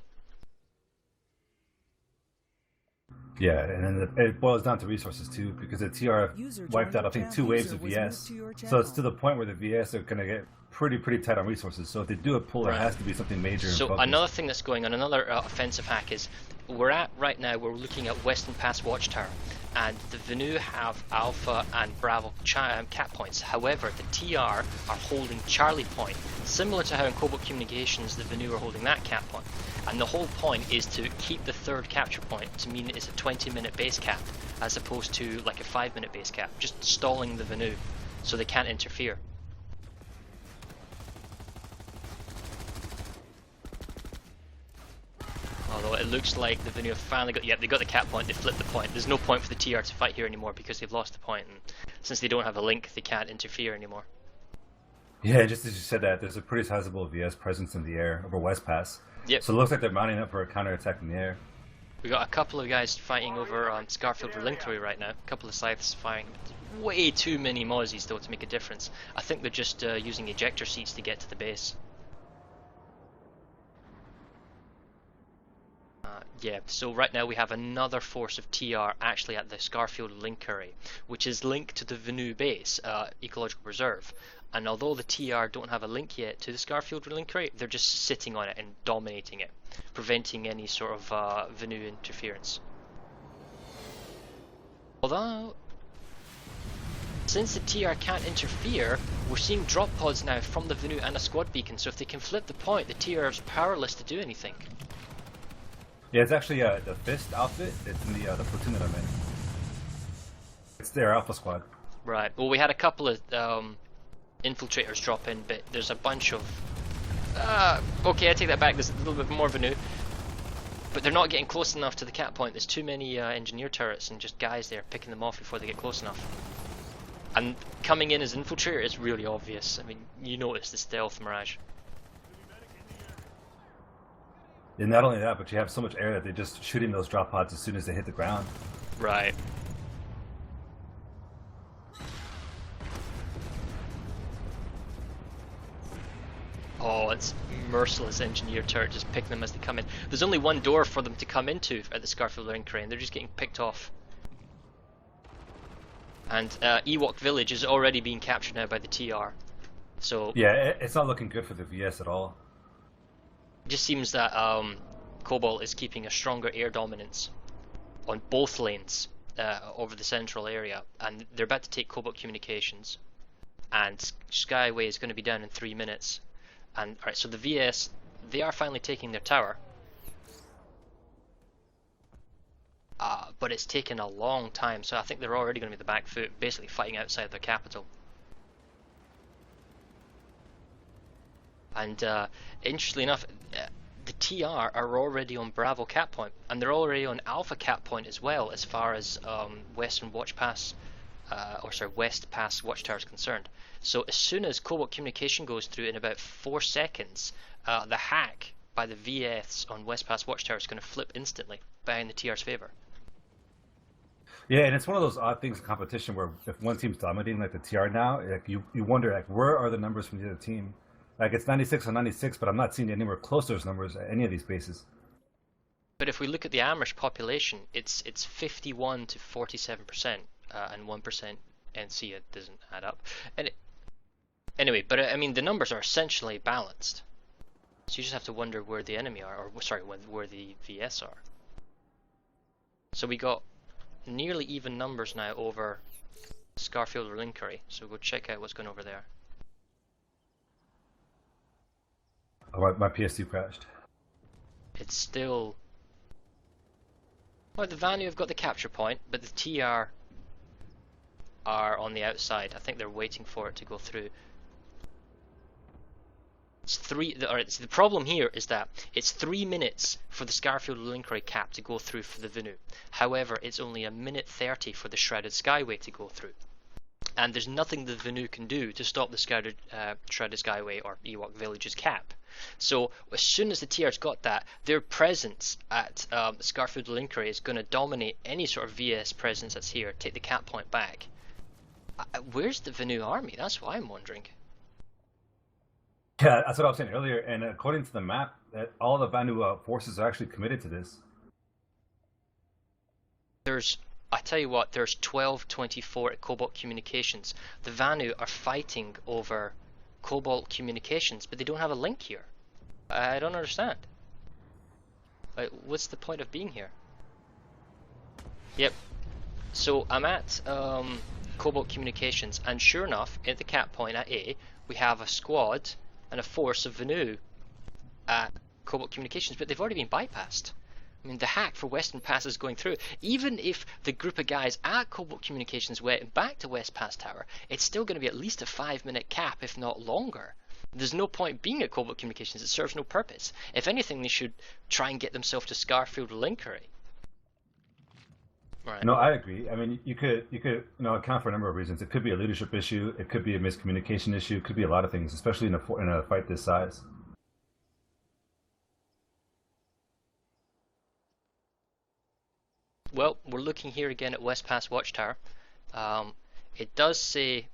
Yeah, and then it boils down to resources too, because the TR wiped out I think 2 waves of VS, so it's to the point where the VS are gonna get pretty tight on resources. So if they do a pull, there has to be something major. So another thing that's going on, another offensive hack is we're looking at Western Pass Watchtower, and the Venu have Alpha and Bravo cap points. However, the TR are holding Charlie Point, similar to how in Cobalt Communications the Venu are holding that cap point. And the whole point is to keep the third capture point to mean it's a 20-minute base cap, as opposed to like a 5-minute base cap, just stalling the Venu so they can't interfere. Although it looks like the Venu have finally got, they got the cap point, they flipped the point. There's no point for the TR to fight here anymore because they've lost the point, and since they don't have a link, they can't interfere anymore. Yeah, just as you said that, there's a pretty sizable VS presence in the air over West Pass. Yep. So it looks like they're mounting up for a counterattack in the air. We got a couple of guys fighting over Scarfield Relinquery right now. A couple of scythes fighting. Way too many Mozzies though to make a difference. I think they're just using ejector seats to get to the base. Yeah, so right now we have another force of TR actually at the Scarfield Relinquery, which is linked to the Venu base, Ecological Reserve. And although the TR don't have a link yet to the Scarfield Relinquery, they're just sitting on it and dominating it, preventing any sort of Venu interference. Although, since the TR can't interfere, we're seeing drop pods now from the Venu and a squad beacon, so if they can flip the point, the TR is powerless to do anything. Yeah, it's actually the Fist outfit. It's in the platoon that I'm in. It's their Alpha Squad. Right. Well, we had a couple of infiltrators drop in, but there's a bunch of... okay, I take that back. There's a little bit more Venu. But they're not getting close enough to the cap point. There's too many engineer turrets and just guys there picking them off before they get close enough. And coming in as infiltrator is really obvious. I mean, you notice the stealth mirage. And not only that, but you have so much air that they're just shooting those drop pods as soon as they hit the ground. Right. Oh, it's merciless engineer turret just picking them as they come in. There's only one door for them to come into at the Scarfield Relinquery, and they're just getting picked off. And Ewok Village is already being captured now by the TR. So yeah, it's not looking good for the VS at all. It just seems that Cobalt is keeping a stronger air dominance on both lanes over the central area, and they're about to take Cobalt Communications, and Skyway is going to be down in 3 minutes. And alright, so the VS, they are finally taking their tower, but it's taken a long time, so I think they're already going to be the back foot, basically fighting outside their capital. And interestingly enough, the TR are already on Bravo cap point, and they're already on Alpha cap point as well, as far as Western Watch Pass, West Pass Watchtower is concerned. So as soon as Cobalt Communication goes through in about 4 seconds, the hack by the VS on West Pass Watchtower is going to flip instantly, behind the TR's favor. Yeah, and it's one of those odd things in competition where if one team's dominating like the TR now, like you wonder like where are the numbers from the other team? Like it's 96 on 96, but I'm not seeing anywhere close to those numbers at any of these bases. But if we look at the Amerish population, it's 51 to 47%, and 1% NC. It doesn't add up. And anyway, but I mean the numbers are essentially balanced. So you just have to wonder where the enemy are, or sorry, where the VS are. So we got nearly even numbers now over Scarfield Relinquery. So we'll check out what's going over there. Oh, my PS2 crashed. It's still... Well, the Vanu have got the capture point, but the TR are on the outside. I think they're waiting for it to go through. The problem here is that it's 3 minutes for the Scarfield Linkery cap to go through for the Vanu. However, it's only 1:30 for the Shrouded Skyway to go through. And there's nothing the Vanu can do to stop the Shrouded Skyway or Ewok Village's cap. So as soon as the TR's got that, their presence at Scarfield Linkery is going to dominate any sort of VS presence that's here, take the cap point back. Where's the Vanu army? That's what I'm wondering. Yeah, that's what I was saying earlier, and according to the map, all the Vanu forces are actually committed to this. I tell you what, there's 1224 at Cobalt Communications. The Vanu are fighting over Cobalt Communications, but they don't have a link here. I don't understand. What's the point of being here? Yep. So I'm at Cobalt Communications, and sure enough, at the cap point at A, we have a squad and a force of Vanu at Cobalt Communications, but they've already been bypassed. I mean, the hack for Western Pass is going through. Even if the group of guys at Cobalt Communications went back to West Pass Tower, it's still going to be at least a 5-minute cap, if not longer. There's no point being at Cobalt Communications. It serves no purpose. If anything, they should try and get themselves to Scarfield Linkery. Right. No, I agree. I mean, you could account for a number of reasons. It could be a leadership issue. It could be a miscommunication issue. It could be a lot of things, especially in a fight this size. Well, we're looking here again at West Pass Watchtower. It does say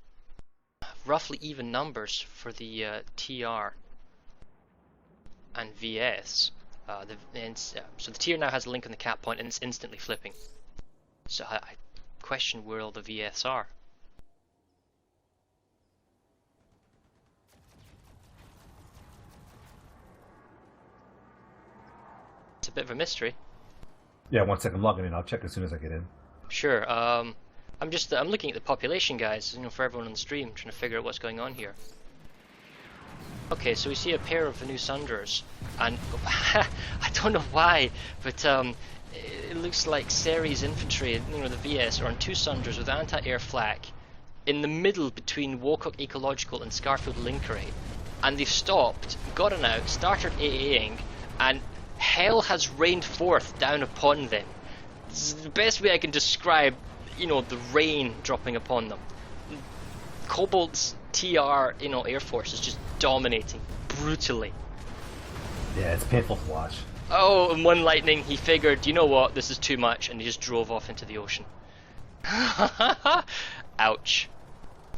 roughly even numbers for the TR and VS. So the TR now has a link on the cap point and it's instantly flipping. So I question where all the VS are. It's a bit of a mystery. Yeah, 1 second, I'm logging in. I'll check as soon as I get in. Sure. I'm looking at the population, guys. For everyone on the stream, trying to figure out what's going on here. Okay, so we see a pair of Vanu Sunderers, and I don't know why, but it looks like Ceres infantry, the VS, are on 2 Sunderers with anti-air flak in the middle between Wocock Ecological and Scarfield Linkery, and they've stopped, gotten out, started AAing, and hell has rained forth down upon them. This is the best way I can describe, the rain dropping upon them. Cobalt's TR, Air Force is just dominating brutally. Yeah, it's painful to watch. Oh, and one lightning, he figured, you know what, this is too much, and he just drove off into the ocean. Ouch.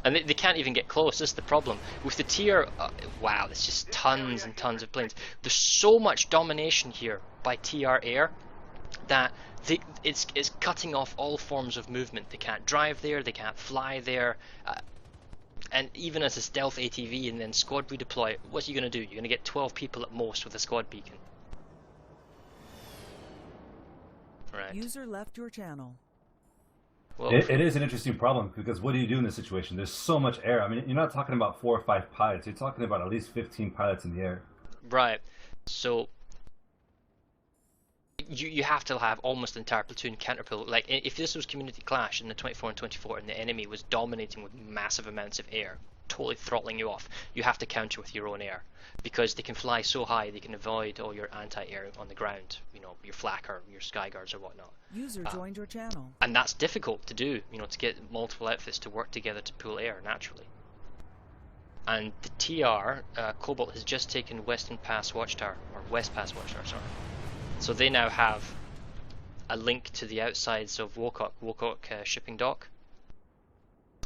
And they can't even get close, this is the problem. With the TR, wow, there's just tons and tons of planes. There's so much domination here by TR Air that it's cutting off all forms of movement. They can't drive there, they can't fly there. And even as a stealth ATV and then squad redeploy, what's he going to do? You're going to get 12 people at most with a squad beacon. Right. User left your channel. Well, it is an interesting problem, because what do you do in this situation? There's so much air. I mean, you're not talking about 4 or 5 pilots. You're talking about at least 15 pilots in the air. Right. So you have to have almost the entire platoon counterpilot. Like, if this was Community Clash in the 24 and 24 and the enemy was dominating with massive amounts of air, totally throttling you off, you have to counter with your own air, because they can fly so high they can avoid all your anti-air on the ground, your flak or your sky guards or whatnot. User joined your channel. And that's difficult to do, to get multiple outfits to work together to pull air naturally. And the TR, Cobalt, has just taken Western Pass Watchtower, or West Pass Watchtower, sorry. So they now have a link to the outsides of Wocock shipping dock.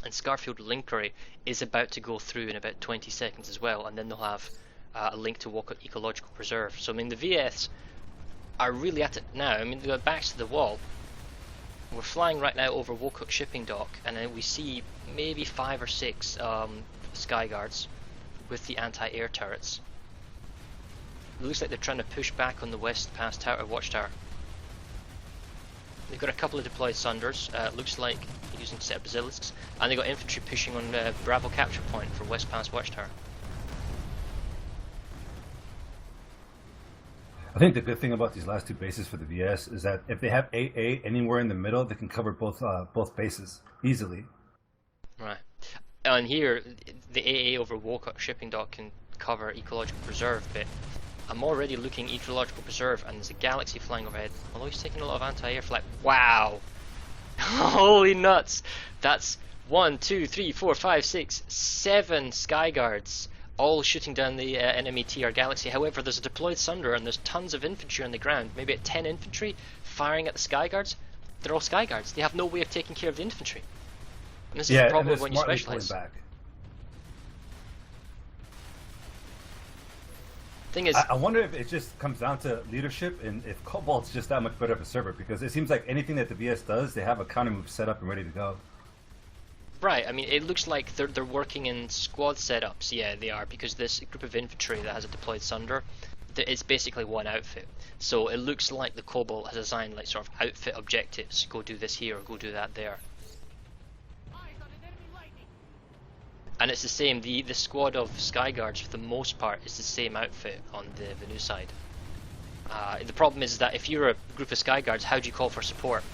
And Scarfield Linkery is about to go through in about 20 seconds as well, and then they'll have a link to Wocock Ecological Preserve. So I mean, the VS are really at it now. I mean, they're backs to the wall. We're flying right now over Wocock shipping dock, and then we see maybe 5 or 6 sky guards with the anti-air turrets. It looks like they're trying to push back on the West Pass Tower Watchtower. They've got a couple of deployed Sunders, looks like using a set of basilisks, and they've got infantry pushing on Bravo capture point for West Pass Watchtower. I think the good thing about these last two bases for the VS is that if they have AA anywhere in the middle, they can cover both bases easily. Right. And here, the AA over Wokout shipping dock can cover Ecological Preserve, but I'm already looking Ecological Preserve, and there's a Galaxy flying overhead. Although he's taking a lot of anti-air flight. Wow! Holy nuts! That's 1, 2, 3, 4, 5, 6, 7 Skyguards, all shooting down the enemy TR Galaxy. However, there's a deployed Sunder, and there's tons of infantry on the ground. Maybe at 10 infantry firing at the Skyguards. They're all Skyguards. They have no way of taking care of the infantry. And this is the problem when you specialize. Thing is, I wonder if it just comes down to leadership and if Cobalt's just that much better of a server, because it seems like anything that the VS does, they have a counter move set up and ready to go. right, I mean, it looks like they're working in squad setups. Yeah, they are, because this group of infantry that has a deployed Sunder, it's basically one outfit. So it looks like the Cobalt has assigned like sort of outfit objectives. Go do this here, or go do that there. And it's the same, the squad of Skyguards for the most part is the same outfit on the Venu side. The problem is that if you're a group of Skyguards, how do you call for support?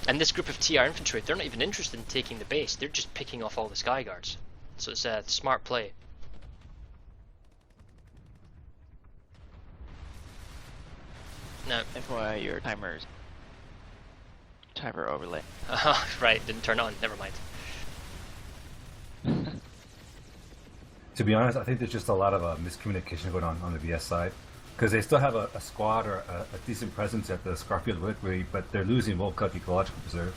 And this group of TR infantry, they're not even interested in taking the base, they're just picking off all the Skyguards. So it's a smart play. Now, FYI, your timer overlay. Right, didn't turn on, never mind. To be honest, I think there's just a lot of miscommunication going on the VS side, because they still have a squad or a decent presence at the Scarfield Wickery, but they're losing Volcup Ecological Preserve.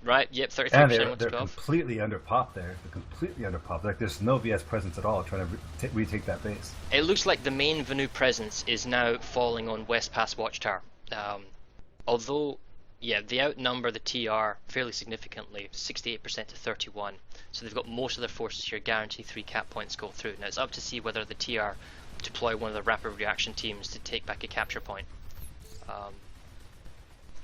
Right, yep, 33% And wants they're to go off. completely under pop there. They're completely under pop. Like there's no VS presence at all trying to retake that base. It looks like the main Venu presence is now falling on West Pass Watchtower. Although, yeah, they outnumber the TR fairly significantly, 68% to 31. So they've got most of their forces here guarantee 3 cap points go through. Now it's up to see whether the TR deploy one of the rapid reaction teams to take back a capture point.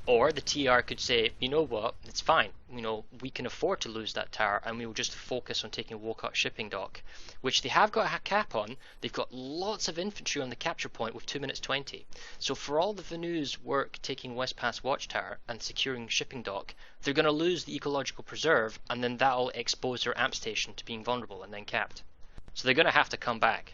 Or the TR could say, you know what, it's fine, you know, we can afford to lose that tower and we will just focus on taking Wokout shipping dock, which they have got a cap on. They've got lots of infantry on the capture point with 2 minutes 20. So for all the Venu's work taking West Pass Watchtower and securing shipping dock, they're going to lose the Ecological Preserve, and then that'll expose their amp station to being vulnerable and then capped. So they're going to have to come back.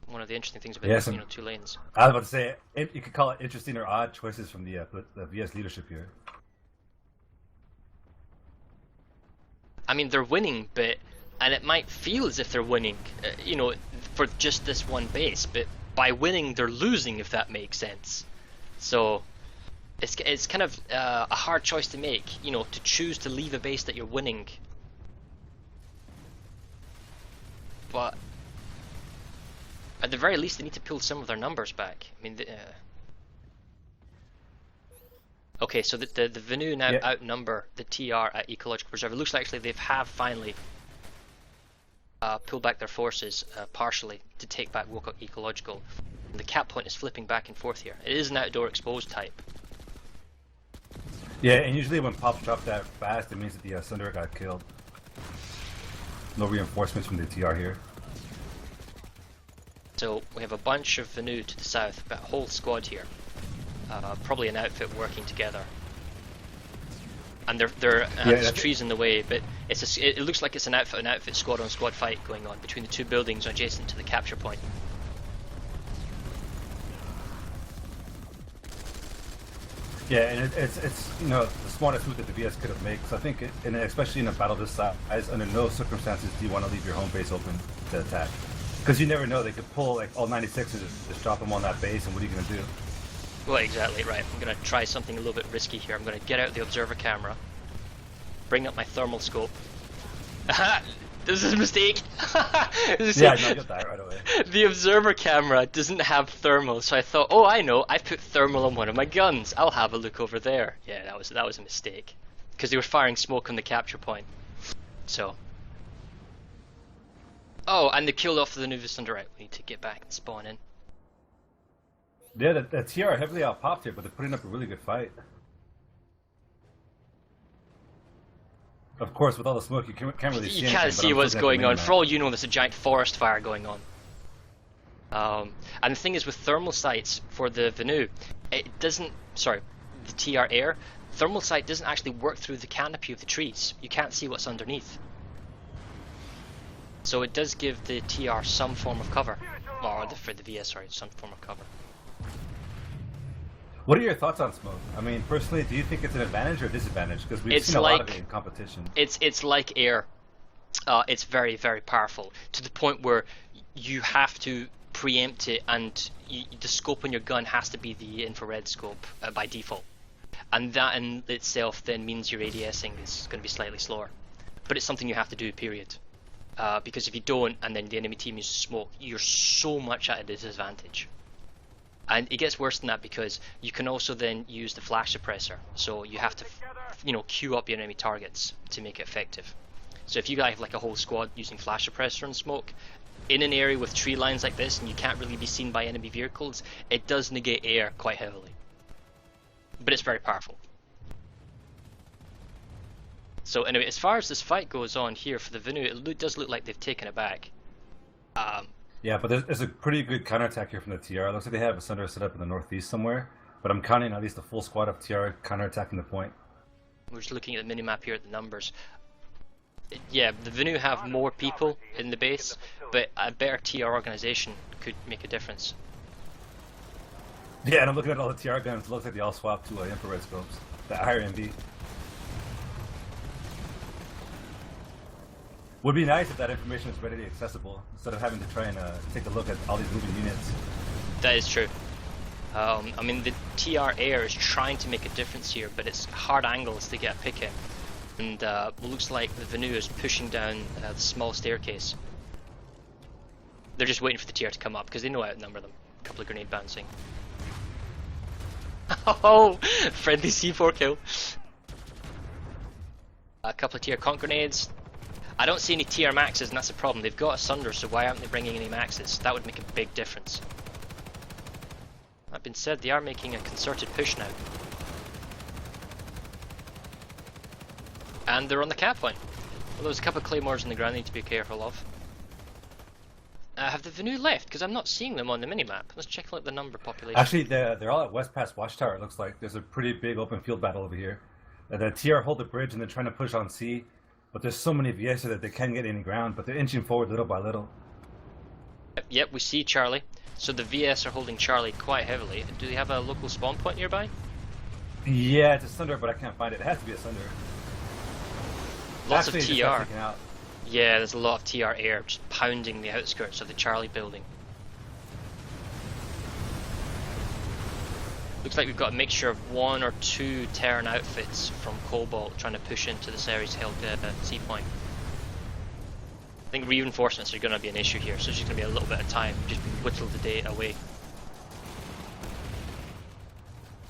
One of the interesting things about 2 lanes. I was about to say, you could call it interesting or odd choices from the VS leadership here. I mean, they're winning, and it might feel as if they're winning, you know, for just this one base, but by winning, they're losing, if that makes sense. So, it's kind of a hard choice to make, you know, to choose to leave a base that you're winning. But at the very least, they need to pull some of their numbers back. I mean, okay, so the Venu now outnumber the TR at Ecological Preserve. It looks like actually they have finally pulled back their forces partially to take back Wokout Ecological. And the cap point is flipping back and forth here. It is an outdoor exposed type. Yeah, and usually when pops drop that fast, it means that the Sunder got killed. No reinforcements from the TR here. So we have a bunch of Venu to the south, but a whole squad here. Probably an outfit working together. And there's trees in the way, but it looks like it's an outfit squad on squad fight going on between the 2 buildings adjacent to the capture point. Yeah, and it's you know, the smartest move that the VS could have made. So I think, especially in a battle this size, under no circumstances do you want to leave your home base open to attack. Because you never know, they could pull like all 96 and just drop them on that base, and what are you going to do? Well, exactly, right. I'm going to try something a little bit risky here. I'm going to get out the observer camera, bring up my thermal scope. This is a mistake! Yeah, no, you'll die right away. The observer camera doesn't have thermal, so I thought, oh, I know, I put thermal on one of my guns. I'll have a look over there. Yeah, that was a mistake. Because they were firing smoke on the capture point. So. Oh, and they killed off the Nuvus Thunder. Right, we need to get back and spawn in. Yeah, the TR heavily outpopped here, but they're putting up a really good fight. of course, with all the smoke, you can't really see You anything. can't but see I'm what's looking at the going on. minimap. For all you know, there's a giant forest fire going on. And the thing is with thermal sights for the Venu, it doesn't, sorry, the TR air, thermal sight doesn't actually work through the canopy of the trees. You can't see what's underneath. So it does give the TR some form of cover. Or for the VS, sorry, some form of cover. What are your thoughts on smoke? I mean, personally, do you think it's an advantage or a disadvantage? Because we've It's seen a lot of like- it in competition. It's like air. It's very, very powerful to the point where you have to preempt it, and the scope on your gun has to be the infrared scope by default. And that in itself then means your ADSing is going to be slightly slower. But it's something you have to do, period. Because if you don't, and then the enemy team uses smoke, you're so much at a disadvantage. And it gets worse than that because you can also then use the flash suppressor. So you have to, queue up your enemy targets to make it effective. So if you have like a whole squad using flash suppressor and smoke, in an area with tree lines like this and you can't really be seen by enemy vehicles, it does negate air quite heavily. But it's very powerful. So anyway, as far as this fight goes on here for the Venu, it does look like they've taken it back. Yeah, but there's a pretty good counterattack here from the TR. It looks like they have a Sunder set up in the northeast somewhere, but I'm counting at least a full squad of TR counterattacking the point. We're just looking at the minimap here at the numbers. Yeah, the Venu have more people in the base, but a better TR organization could make a difference. Yeah, and I'm looking at all the TR guns. It looks like they all swapped to infrared scopes. The IRMB. Would be nice if that information was readily accessible instead of having to try and take a look at all these moving units. That is true. I mean, the TR air is trying to make a difference here, but it's hard angles to get a pick in. And looks like the Venu is pushing down the small staircase. They're just waiting for the TR to come up because they know how to outnumber them. A couple of grenade bouncing. Oh, friendly C4 kill. A couple of TR conch grenades. I don't see any TR maxes, and that's the problem. They've got a Sunder, so why aren't they bringing any maxes? That would make a big difference. That being said, they are making a concerted push now. And they're on the cap point. Well, there's a couple of claymores on the ground they need to be careful of. Have the Venu left? Because I'm not seeing them on the minimap. Let's check out the number population. Actually, they're all at West Pass Watchtower, it looks like. There's a pretty big open field battle over here. The TR hold the bridge and they're trying to push on C, but there's so many VS that they can't get any ground, but they're inching forward little by little. Yep, we see Charlie. So the VS are holding Charlie quite heavily. Do they have a local spawn point nearby? Yeah, it's a Sunder, but I can't find it. It has to be a Sunder. Lots Actually, of it just got TR. taken out. Yeah, there's a lot of TR air just pounding the outskirts of the Charlie building. Looks like we've got a mixture of 1 or 2 Terran outfits from Cobalt trying to push into the Ceres held sea point. I think reinforcements are going to be an issue here, so it's just going to be a little bit of time, just whittle the day away.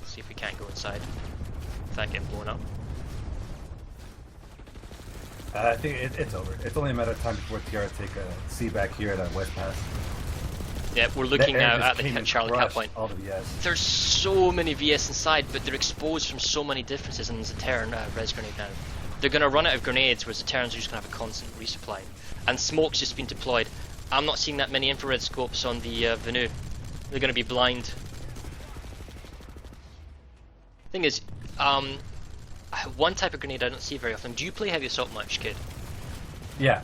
Let's see if we can't go inside without getting blown up. I think it's over. It's only a matter of time before TR take a C back here at West Pass. Yeah, we're looking That air now just at the came and Charlie cap crushed point. all the VS. There's so many VS inside, but they're exposed from so many differences, and there's a Terran res grenade now. They're going to run out of grenades, whereas the Terrans are just going to have a constant resupply. And smoke's just been deployed. I'm not seeing that many infrared scopes on the Venu. They're going to be blind. Thing is, one type of grenade I don't see very often. Do you play heavy assault much, kid? Yeah.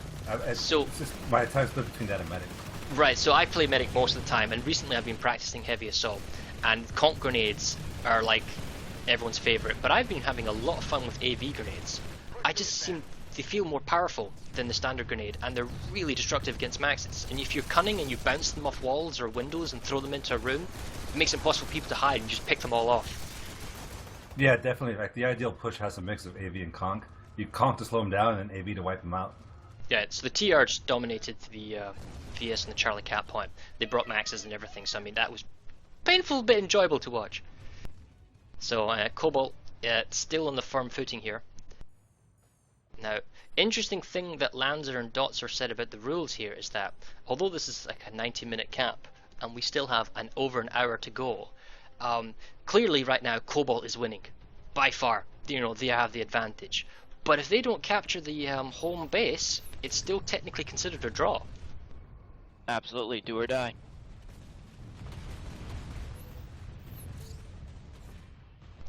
So it's just my time split between that and medic. Right, so I play medic most of the time, and recently I've been practicing heavy assault, and conch grenades are like everyone's favorite, but I've been having a lot of fun with AV grenades. They feel more powerful than the standard grenade, and they're really destructive against maxes. And if you're cunning and you bounce them off walls or windows and throw them into a room, it makes it impossible for people to hide and just pick them all off. Yeah, definitely. Like the ideal push has a mix of AV and conch. You conch to slow them down, and then AV to wipe them out. Yeah, so the TR just dominated the VS and the Charlie cap point. They brought maxes and everything, so I mean that was painful but enjoyable to watch. So Cobalt still on the firm footing here. Now, interesting thing that Lanzer and Dots are said about the rules here is that although this is like a 90-minute cap and we still have over an hour to go, clearly right now Cobalt is winning by far. You know, they have the advantage. But if they don't capture the home base, it's still technically considered a draw. Absolutely, do or die.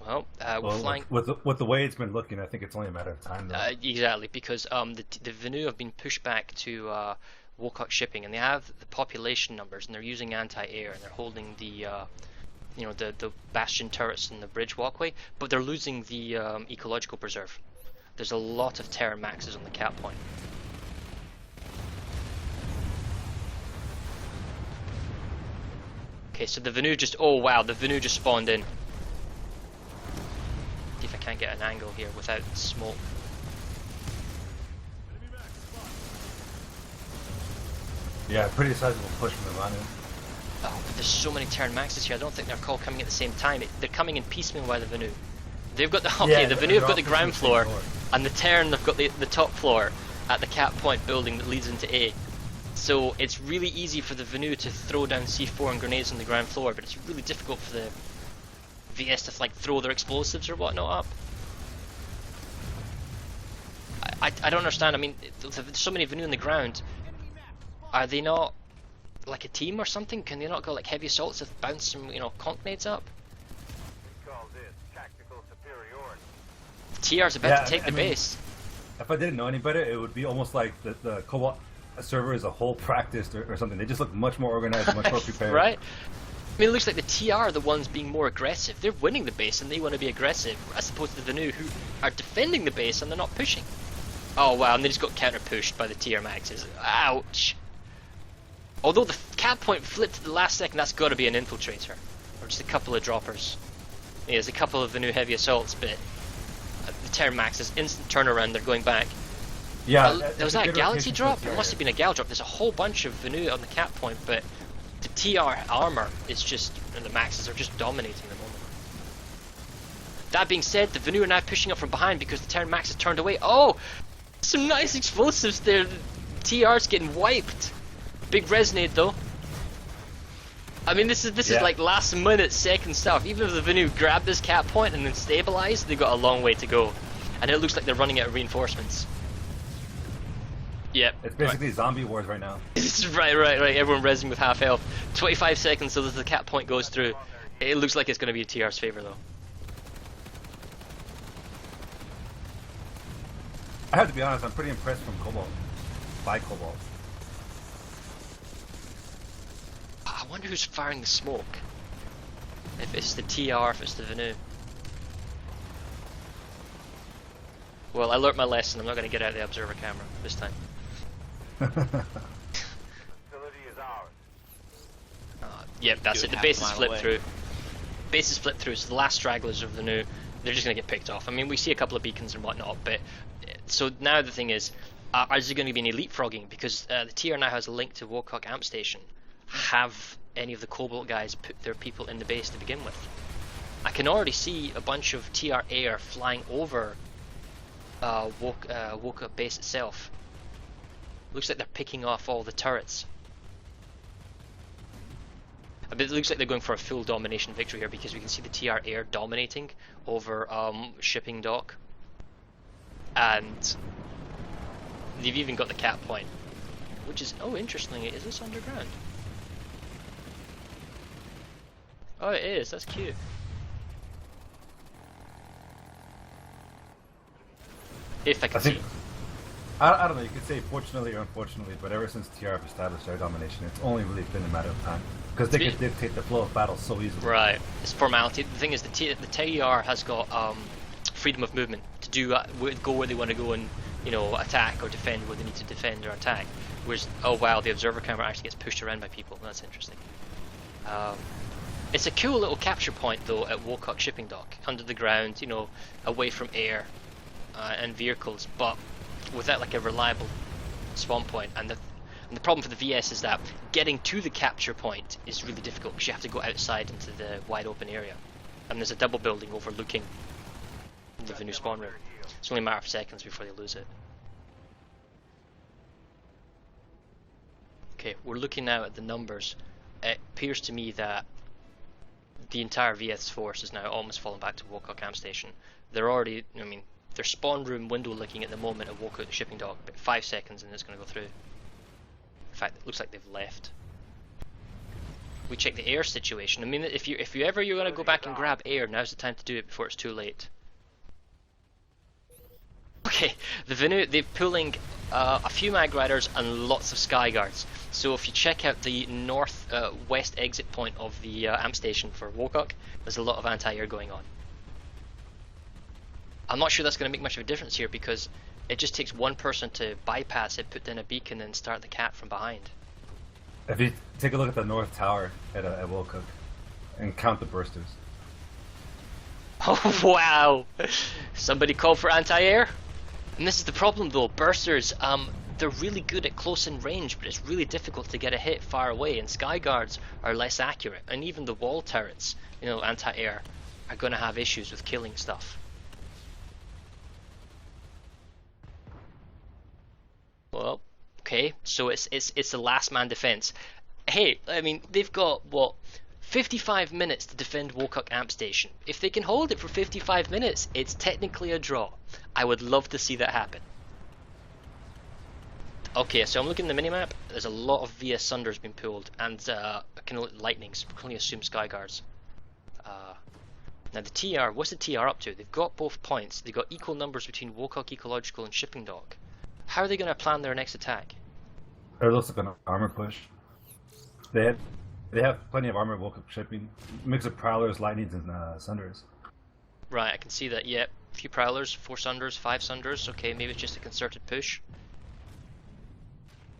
Well, we're flying. With the way it's been looking, I think it's only a matter of time, though. Exactly, because the Venu have been pushed back to Wocock shipping, and they have the population numbers, and they're using anti-air, and they're holding the the bastion turrets and the bridge walkway, but they're losing the ecological preserve. There's a lot of Terra Maxes on the cap point. Okay, so the Venu just, oh wow, the Venu just spawned in. See if I can't get an angle here without smoke. Yeah, pretty sizable push from the Vanu. Oh, but there's so many Terran Maxes here, I don't think they're all coming at the same time. They're coming in piecemeal by the Venu. They've got the, okay, Yeah, the Venu have got the they're ground all floor, floor. and the Terran have got the top floor at the cap point building that leads into A. So it's really easy for the Venu to throw down C4 and grenades on the ground floor, but it's really difficult for the VS to like throw their explosives or whatnot up. I don't understand. I mean, there's so many Venu on the ground. Are they not like a team or something? Can they not go like heavy assaults to bounce some, conch nades up? TR's about to take the base. If I didn't know any better, it would be almost like the Cobalt server is a whole practiced or something. They just look much more organized, much more prepared. Right? I mean, it looks like the TR are the ones being more aggressive. They're winning the base and they want to be aggressive, as opposed to the Venu who are defending the base and they're not pushing. Oh wow, and they just got counter pushed by the TR Maxes. Ouch! Although the cap point flipped at the last second, that's got to be an infiltrator. Or just a couple of droppers. Yeah, there's a couple of Venu heavy assaults, but the Terran Maxes, instant turnaround, they're going back. Yeah, there was that a Galaxy drop? It must have been a Gal drop. There's a whole bunch of Venu on the cap point, but the TR armor is just, and the Maxes are just dominating the moment. That being said, the Venu are now pushing up from behind because the Terran Maxes turned away. Oh! Some nice explosives there. The TR's getting wiped. Big resonate though. I mean, this is like last minute second stuff. Even if the Venu grab this cap point and then stabilize, they've got a long way to go. And it looks like they're running out of reinforcements. Yep. It's basically zombie wars right now. right. Everyone resing with half health. 25 seconds so that the cap point goes through. It looks like it's going to be TR's favor though. I have to be honest, I'm pretty impressed from Cobalt. By Cobalt. I wonder who's firing the smoke. If it's the TR, if it's the Venu. Well, I learnt my lesson. I'm not going to get out of the observer camera this time. Yep, that's it. The base is flipped through. Base is flipped through, so the last stragglers of the Venu, they're just going to get picked off. I mean, we see a couple of beacons and whatnot, but... So now the thing is there going to be any leapfrogging? Because the TR now has a link to Wocock Amp Station. Have any of the Cobalt guys put their people in the base to begin with? I can already see a bunch of TR air flying over Wocock base itself. Looks like they're picking off all the turrets. It looks like they're going for a full domination victory here because we can see the TR air dominating over shipping dock. And they've even got the cap point, which is, oh, interestingly, is this underground? Oh, it is. That's cute. If I can see. I don't know, you could say fortunately or unfortunately, but ever since TR have established their domination, it's only really been a matter of time. Because they can dictate the flow of battle so easily. Right. It's formality. The thing is, the TR has got freedom of movement to do go where they want to go and attack or defend where they need to defend or attack. Whereas, oh wow, the observer camera actually gets pushed around by people. That's interesting. It's a cool little capture point though at Wocock shipping dock, under the ground, away from air and vehicles, but without like a reliable spawn point. And the problem for the VS is that getting to the capture point is really difficult because you have to go outside into the wide open area, and there's a double building overlooking the new spawn room. It's only a matter of seconds before they lose it. Okay, we're looking now at the numbers. It appears to me that the entire VS force is now almost fallen back to Wocock Amp Station. They're already, they're They're spawn room window licking at the moment and walk out the shipping dock. About 5 seconds and it's going to go through. In fact, it looks like they've left. We check the air situation. I mean, if you're going to go back and grab air, now's the time to do it before it's too late. Okay, the Venu, they're pulling a few mag riders and lots of sky guards. So if you check out the west exit point of the amp station for Wokok, there's a lot of anti-air going on. I'm not sure that's going to make much of a difference here because it just takes one person to bypass it, put down a beacon, and start the cat from behind. If you take a look at the north tower at Wokok and count the bursters. Oh wow! Somebody called for anti-air? And this is the problem though, bursters, they're really good at close in range, but it's really difficult to get a hit far away, and sky guards are less accurate, and even the wall turrets, you know, anti-air, are going to have issues with killing stuff. Well, okay, so it's the last man defense. Hey, I mean, they've got, what, 55 minutes to defend Wokok Amp Station. If they can hold it for 55 minutes, it's technically a draw. I would love to see that happen. Okay, so I'm looking at the minimap. There's a lot of VS Sunders being pulled, and lightnings. We can only assume sky guards. Now the TR, what's the TR up to? They've got both points. They've got equal numbers between Wokok Ecological and Shipping Dock. How are they going to plan their next attack? It looks like an armor push. They have plenty of armor Wokok shipping. Mix of prowlers, lightnings, and sunders. Right, I can see that. Yep, a few prowlers, 4 sunders, 5 sunders. Okay, maybe it's just a concerted push.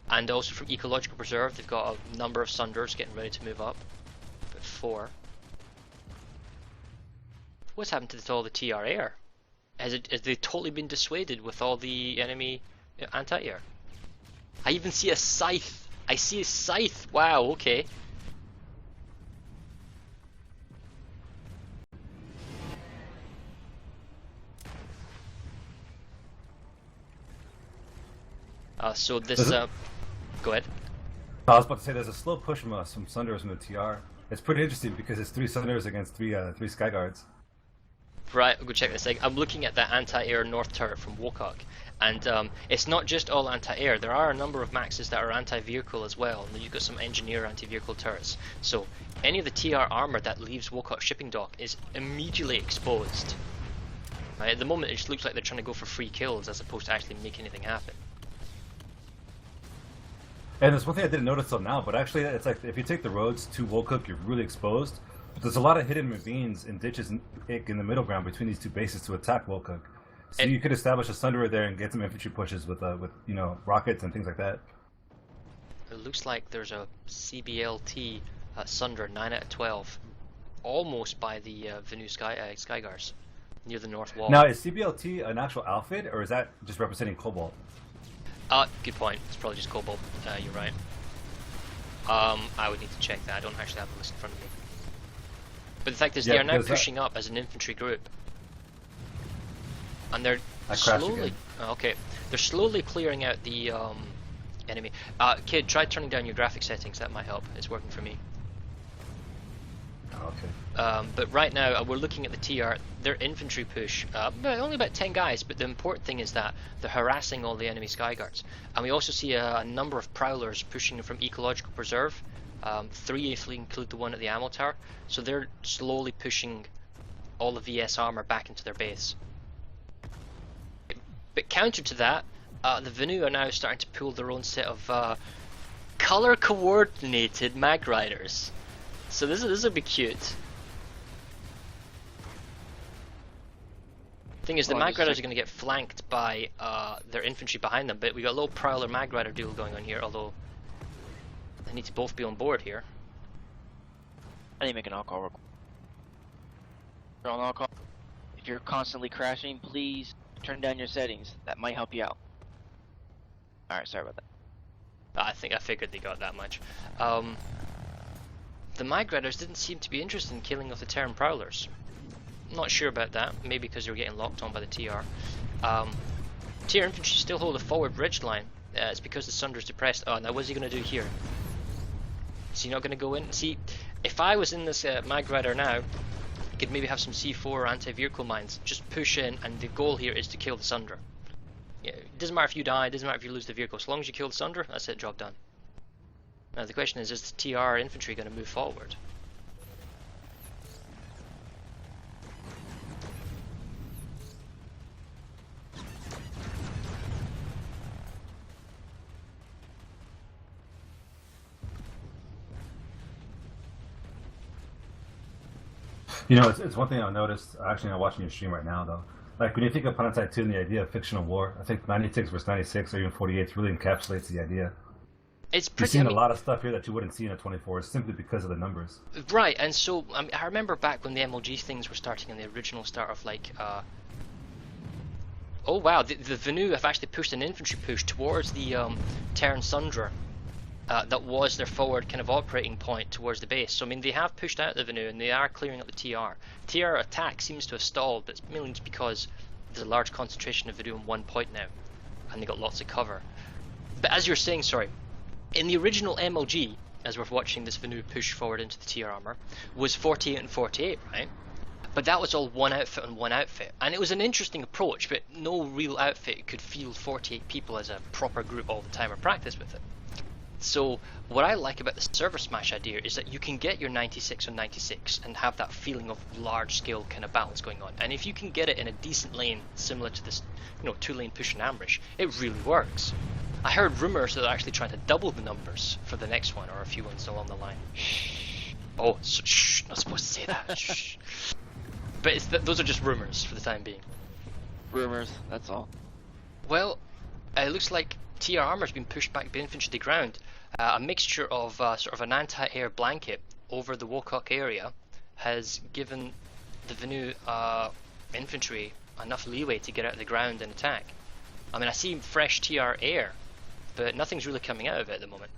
And also from Ecological Preserve, they've got a number of sunders getting ready to move up. About 4. What's happened to all the TR air? Has they totally been dissuaded with all the enemy anti-air? I even see a scythe. I see a scythe. Wow, okay. So this, go ahead. I was about to say there's a slow push from some Sunders from the TR. It's pretty interesting because it's 3 Sunders against 3 Sky Guards. Right, we'll go check this. I'm looking at that anti-air north turret from Wokok, and it's not just all anti-air. There are a number of maxes that are anti-vehicle as well, and you've got some engineer anti-vehicle turrets. So any of the TR armor that leaves Wokok shipping dock is immediately exposed. Right, at the moment it just looks like they're trying to go for free kills as opposed to actually make anything happen. And there's one thing I didn't notice till now, but actually it's like if you take the roads to Wokok, you're really exposed. But there's a lot of hidden ravines and ditches in the middle ground between these 2 bases to attack Wokok. So you could establish a Sunderer there and get some infantry pushes with you know, rockets and things like that. It looks like there's a CBLT Sunder 9 out of 12, almost by the Venu Sky Guards near the north wall. Now, is CBLT an actual outfit, or is that just representing Cobalt? Good point. It's probably just Cobalt. You're right. I would need to check that. I don't actually have the list in front of me. But the fact is, they are now pushing up as an infantry group, and they're slowly. Okay, they're slowly clearing out the enemy. Kid, try turning down your graphic settings. That might help. It's working for me. Okay. But right now we're looking at the TR. Their infantry push. Only about 10 guys, but the important thing is that they're harassing all the enemy sky guards, and we also see a number of prowlers pushing from Ecological Preserve. 3 if we include the one at the ammo tower. So they're slowly pushing all the VS armor back into their base. But counter to that, the Venu are now starting to pull their own set of color coordinated mag riders. So this will be cute. Thing is, the mag riders are going to get flanked by their infantry behind them, but we got a little prowler mag rider duel going on here, although they need to both be on board here. I need to make an all-call. If you're constantly crashing, please turn down your settings. That might help you out. Alright, sorry about that. I figured they got that much. The mag riders didn't seem to be interested in killing off the Terran prowlers. Not sure about that. Maybe because they were getting locked on by the TR. TR infantry still hold a forward ridge line. It's because the Sunder's depressed. Oh, now what's he going to do here? Is he not going to go in? See, if I was in this mag rider now, could maybe have some C4 or anti-vehicle mines. Just push in, and the goal here is to kill the Sunder. Yeah, it doesn't matter if you die, it doesn't matter if you lose the vehicle. As long as you kill the Sunder, that's it, job done. Now the question is the TR infantry going to move forward? You know, it's one thing I noticed. Actually, I'm watching your stream right now, though. Like when you think of Planetside 2 and the idea of fictional war, I think 96 versus 96 or even 48 really encapsulates the idea. It's You're pretty. seeing a lot of stuff here that you wouldn't see in a 24 simply because of the numbers. Right, and so I remember back when the MLG things were starting in the original start of like. Oh wow, the Venu have actually pushed an infantry push towards the Terran Sundra. That was their forward kind of operating point towards the base. So I mean, they have pushed out the Venu and they are clearing up the TR. TR attack seems to have stalled, but it's mainly just because there's a large concentration of Venu on one point now, and they got lots of cover. But as you're saying, sorry, in the original MLG, as we're watching this Venu push forward into the TR armor, was 48 and 48, right? But that was all one outfit on one outfit, and it was an interesting approach. But no real outfit could field 48 people as a proper group all the time or practice with it. So what I like about the ServerSmash idea is that you can get your 96 on 96 and have that feeling of large scale kind of battles going on. And if you can get it in a decent lane similar to this, you know, 2-lane push in Amerish, it really works. I heard rumors that they're actually trying to double the numbers for the next one or a few ones along the line. Shh. Oh, shh, not supposed to say that. Shh. But those are just rumors for the time being. Rumors, that's all. Well, it looks like TR armor has been pushed back by infantry to the ground. A mixture of sort of an anti-air blanket over the Wokock area has given the Venu infantry enough leeway to get out of the ground and attack. I mean, I see fresh TR air, but nothing's really coming out of it at the moment.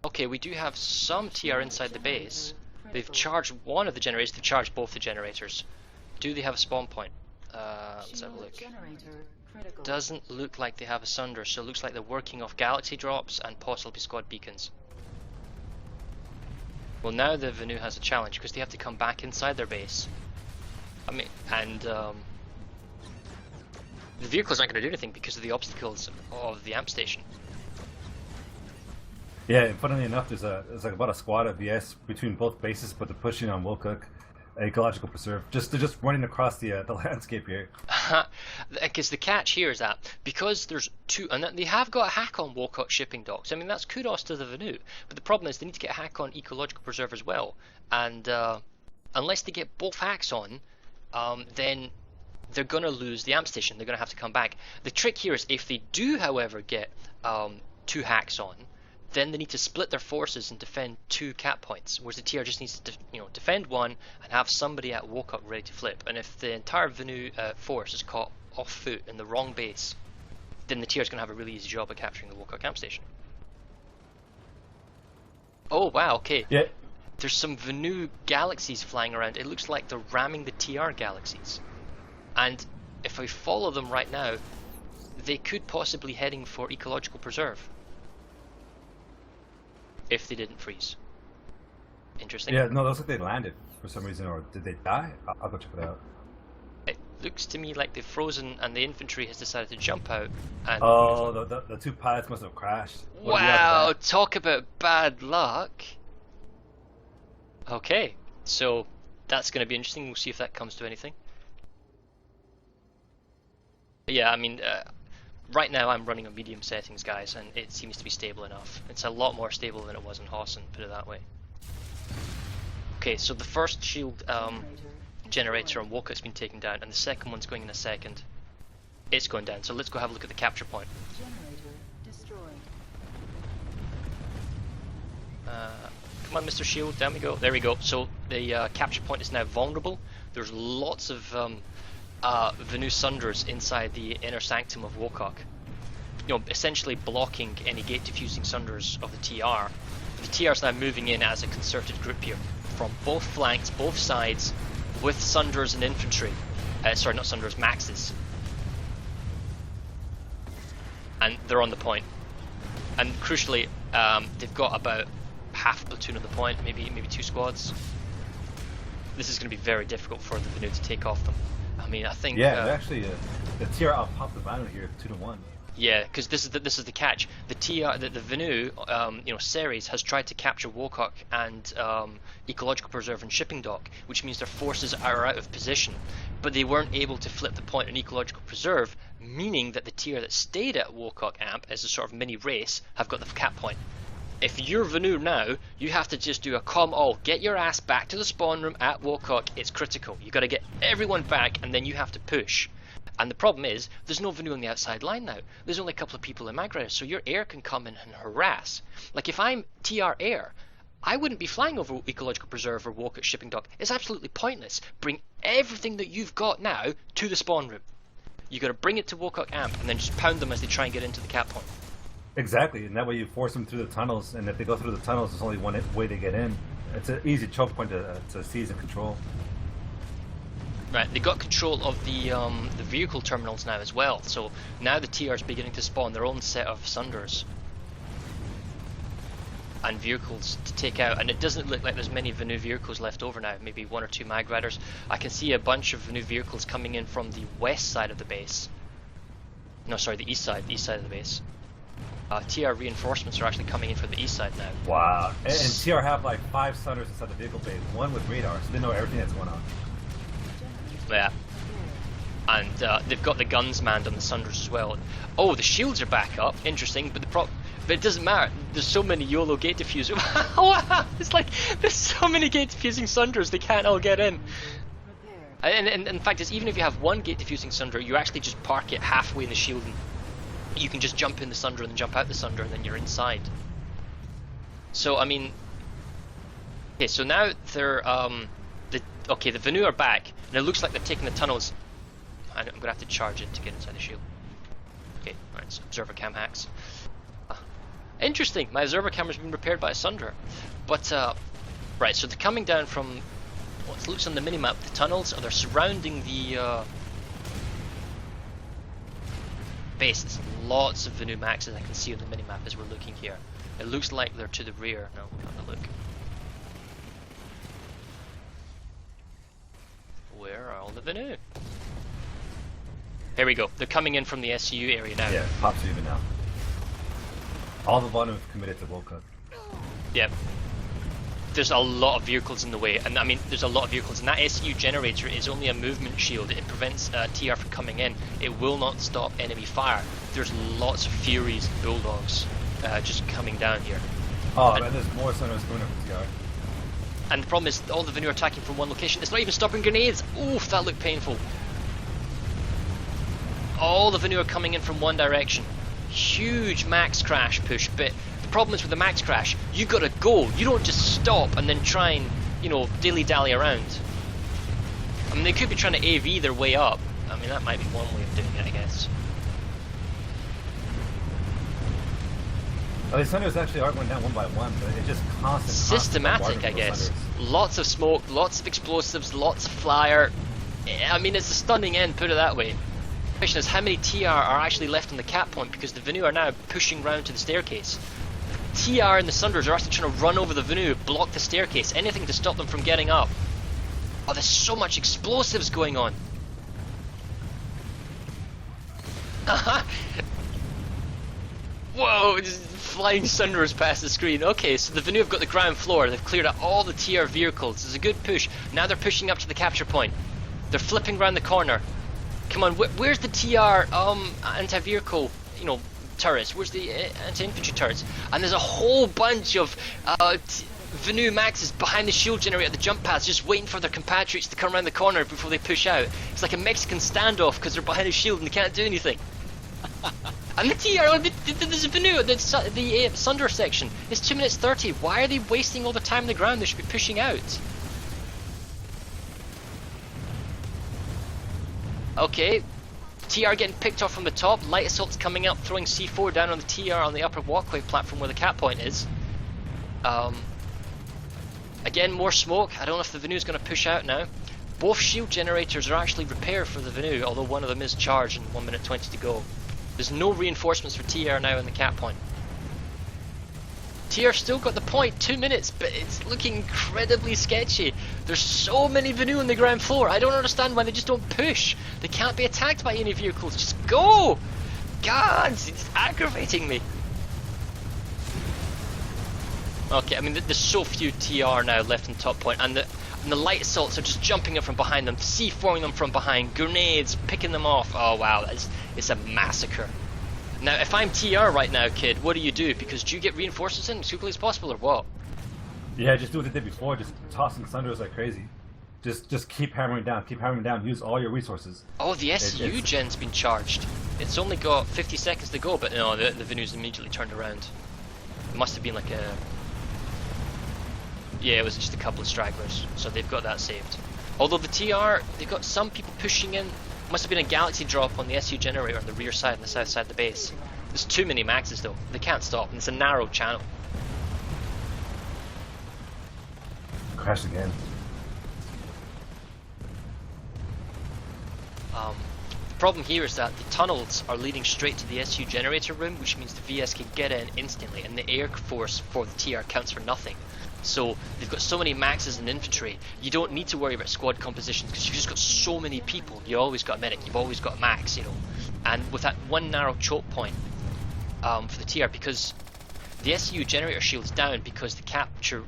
Okay, we do have some TR inside the base. They've charged one of the generators, they've charged both the generators. Do they have a spawn point? Let's have a look. Doesn't look like they have a Sunder, so it looks like they're working off galaxy drops and possibly squad beacons. Well, now the Venu has a challenge because they have to come back inside their base. I mean, and the vehicles aren't going to do anything because of the obstacles of the amp station. Yeah, and funnily enough, there's like about a squad of VS between both bases, but they're pushing on Wokock, ecological preserve. They're just running across the landscape here. Because the catch here is that because there's two, and they have got a hack on Wokock shipping docks. I mean, that's kudos to the Venu, but the problem is they need to get a hack on ecological preserve as well. And unless they get both hacks on, then they're gonna lose the amp station. They're gonna have to come back. The trick here is if they do, however, get 2 hacks on, then they need to split their forces and defend 2 cap points, whereas the TR just needs to defend one and have somebody at Wokock ready to flip. And if the entire Venu force is caught off foot in the wrong base, then the TR is going to have a really easy job of capturing the Wokock camp station. Oh wow, okay. Yeah. There's some Venu galaxies flying around. It looks like they're ramming the TR galaxies. And if I follow them right now, they could possibly heading for ecological preserve. If they didn't freeze. Interesting. Yeah, no, it looks like they landed for some reason, or did they die? I'll go check it out. It looks to me like they've frozen and the infantry has decided to jump out. And oh, the 2 pilots must have crashed. Wow, talk about bad luck. Okay, so that's going to be interesting. We'll see if that comes to anything. But yeah, I mean, right now I'm running on medium settings, guys, and it seems to be stable enough. It's a lot more stable than it was in Hosson, put it that way. Okay, so the first shield generator on Wokock's been taken down, and the second one's going in a second. It's going down, so let's go have a look at the capture point. Generator destroyed. Come on, Mr. Shield, down we go. There we go. So the capture point is now vulnerable. There's lots of Venu Sunders inside the inner sanctum of Wokock. You know, essentially blocking any gate diffusing Sunders of the TR. The TR is now moving in as a concerted group here, from both flanks, both sides, with Sunders and infantry. Sorry, not Sunders, Maxes. And they're on the point. And crucially, they've got about half platoon on the point, maybe 2 squads. This is going to be very difficult for the Venu to take off them. I mean, I think. Yeah, actually, the TR outpopped the Vanu here 2-1. Yeah, because this is the catch. The Venu, Ceres has tried to capture Wokoc and Ecological Preserve and Shipping Dock, which means their forces are out of position. But they weren't able to flip the point on Ecological Preserve, meaning that the tier that stayed at Wokoc Amp as a sort of mini race have got the cap point. If you're Venu now, you have to just do a come all, get your ass back to the spawn room at Wokoc. It's critical. You got to get everyone back, and then you have to push. And the problem is, there's no Venu on the outside line now. There's only a couple of people in Magrider, so your air can come in and harass. Like if I'm TR Air, I wouldn't be flying over Ecological Preserve or Wokoc Shipping Dock. It's absolutely pointless. Bring everything that you've got now to the spawn room. You got to bring it to Wokoc Amp, and then just pound them as they try and get into the cap point. Exactly, and that way you force them through the tunnels, and if they go through the tunnels, there's only one way to get in. It's an easy choke point to seize and control. Right, they got control of the vehicle terminals now as well, so now the TR is beginning to spawn their own set of Sunders and vehicles to take out, and it doesn't look like there's many Venu vehicles left over now, maybe 1 or 2 Mag Riders. I can see a bunch of Venu vehicles coming in from the west side of the base. No, sorry, the east side of the base. TR reinforcements are actually coming in from the east side now. Wow, and TR have like 5 Sunders inside the vehicle bay, 1 with radar, so they know everything that's going on. Yeah. And they've got the guns manned on the Sunders as well. Oh, the shields are back up. Interesting, but but it doesn't matter. There's so many YOLO gate diffusers. Wow, it's like there's so many gate diffusing Sunders, they can't all get in. And in fact, it's even if you have 1 gate diffusing Sunder, you actually just park it halfway in the shield, and you can just jump in the Sunder and then jump out the Sunder, and then you're inside. So I mean, okay, so now they're the Venu are back, and it looks like they're taking the tunnels. I'm gonna have to charge it to get inside the shield. Okay, alright, so observer cam hacks. Interesting, my observer camera's been repaired by a Sunder. But, right, so they're coming down from what looks on the minimap, the tunnels, or they're surrounding the base. There's lots of Venu Maxes I can see on the minimap as we're looking here. It looks like they're to the rear. No, we'll have a look. Where are all the Venu? Here we go. They're coming in from the SCU area now. Yeah, pops even now. All the bottom have committed to Wokoc. Yep. There's a lot of vehicles in the way, and I mean, there's a lot of vehicles, and that SCU generator is only a movement shield. It prevents TR from coming in. It will not stop enemy fire. There's lots of Furies and Bulldogs just coming down here. Oh, and there's more Sunders going up TR. And the problem is, all the Venu are attacking from one location. It's not even stopping grenades. Oof, that looked painful. All the Venu are coming in from one direction. Huge max crash push, but the problem is with the max crash, you gotta go. You don't just stop and then try and, dilly-dally around. I mean, they could be trying to AV their way up. I mean, that might be one way of doing it, I guess. Well, the Sunders actually are going down 1 by 1, but it's just constant. Systematic, I guess. Lots of smoke, lots of explosives, lots of flyer. I mean, it's a stunning end, put it that way. The question is, how many TR are actually left on the cap point, because the Venu are now pushing round to the staircase. TR and the Sunders are actually trying to run over the Venu, block the staircase, anything to stop them from getting up. Oh, there's so much explosives going on. Whoa, just flying Sunders past the screen. Okay, so the Venu have got the ground floor. They've cleared out all the TR vehicles. It's a good push. Now they're pushing up to the capture point. They're flipping around the corner. Come on, where's the TR anti-vehicle, turrets? Where's the anti-infantry turrets? And there's a whole bunch of Venu Maxes behind the shield generator at the jump pads, just waiting for their compatriots to come around the corner before they push out. It's like a Mexican standoff because they're behind a shield and they can't do anything. And the TR, there's a Venu, the Sunder section. It's 2 minutes 30. Why are they wasting all the time on the ground? They should be pushing out. Okay, TR getting picked off from the top. Light assault's coming up, throwing C4 down on the TR on the upper walkway platform where the cap point is. Again, more smoke. I don't know if the Venu's going to push out now. Both shield generators are actually repaired for the Venu, although one of them is charged and 1 minute 20 to go. There's no reinforcements for TR now in the cap point. TR still got the point, 2 minutes, but it's looking incredibly sketchy. There's so many Vanu on the ground floor. I don't understand why they just don't push. They can't be attacked by any vehicles. Just go! God, it's aggravating me. Okay, I mean, there's so few TR now left in top point, and the light assaults are just jumping up from behind them, C4ing them from behind, grenades, picking them off. Oh wow, it's a massacre. Now, if I'm TR right now, kid, what do you do? Because do you get reinforcements in as quickly as possible, or what? Yeah, just do what they did before, just tossing Sunders like crazy. Just keep hammering down, use all your resources. Oh, the SU gen's been charged. It's only got 50 seconds to go, but no, the Vanu's immediately turned around. It must have been like a... Yeah, it was just a couple of stragglers, so they've got that saved. Although the TR, they've got some people pushing in. Must have been a galaxy drop on the SU generator on the rear side and the south side of the base. There's too many maxes though. They can't stop, and it's a narrow channel. Crashed again. The problem here is that the tunnels are leading straight to the SU generator room, which means the VS can get in instantly, and the air force for the TR counts for nothing. So they've got so many maxes and infantry, you don't need to worry about squad compositions because you've just got so many people. You always got a medic, you've always got a max, you know. And with that one narrow choke point for the TR, because the SU generator shield's down because the capture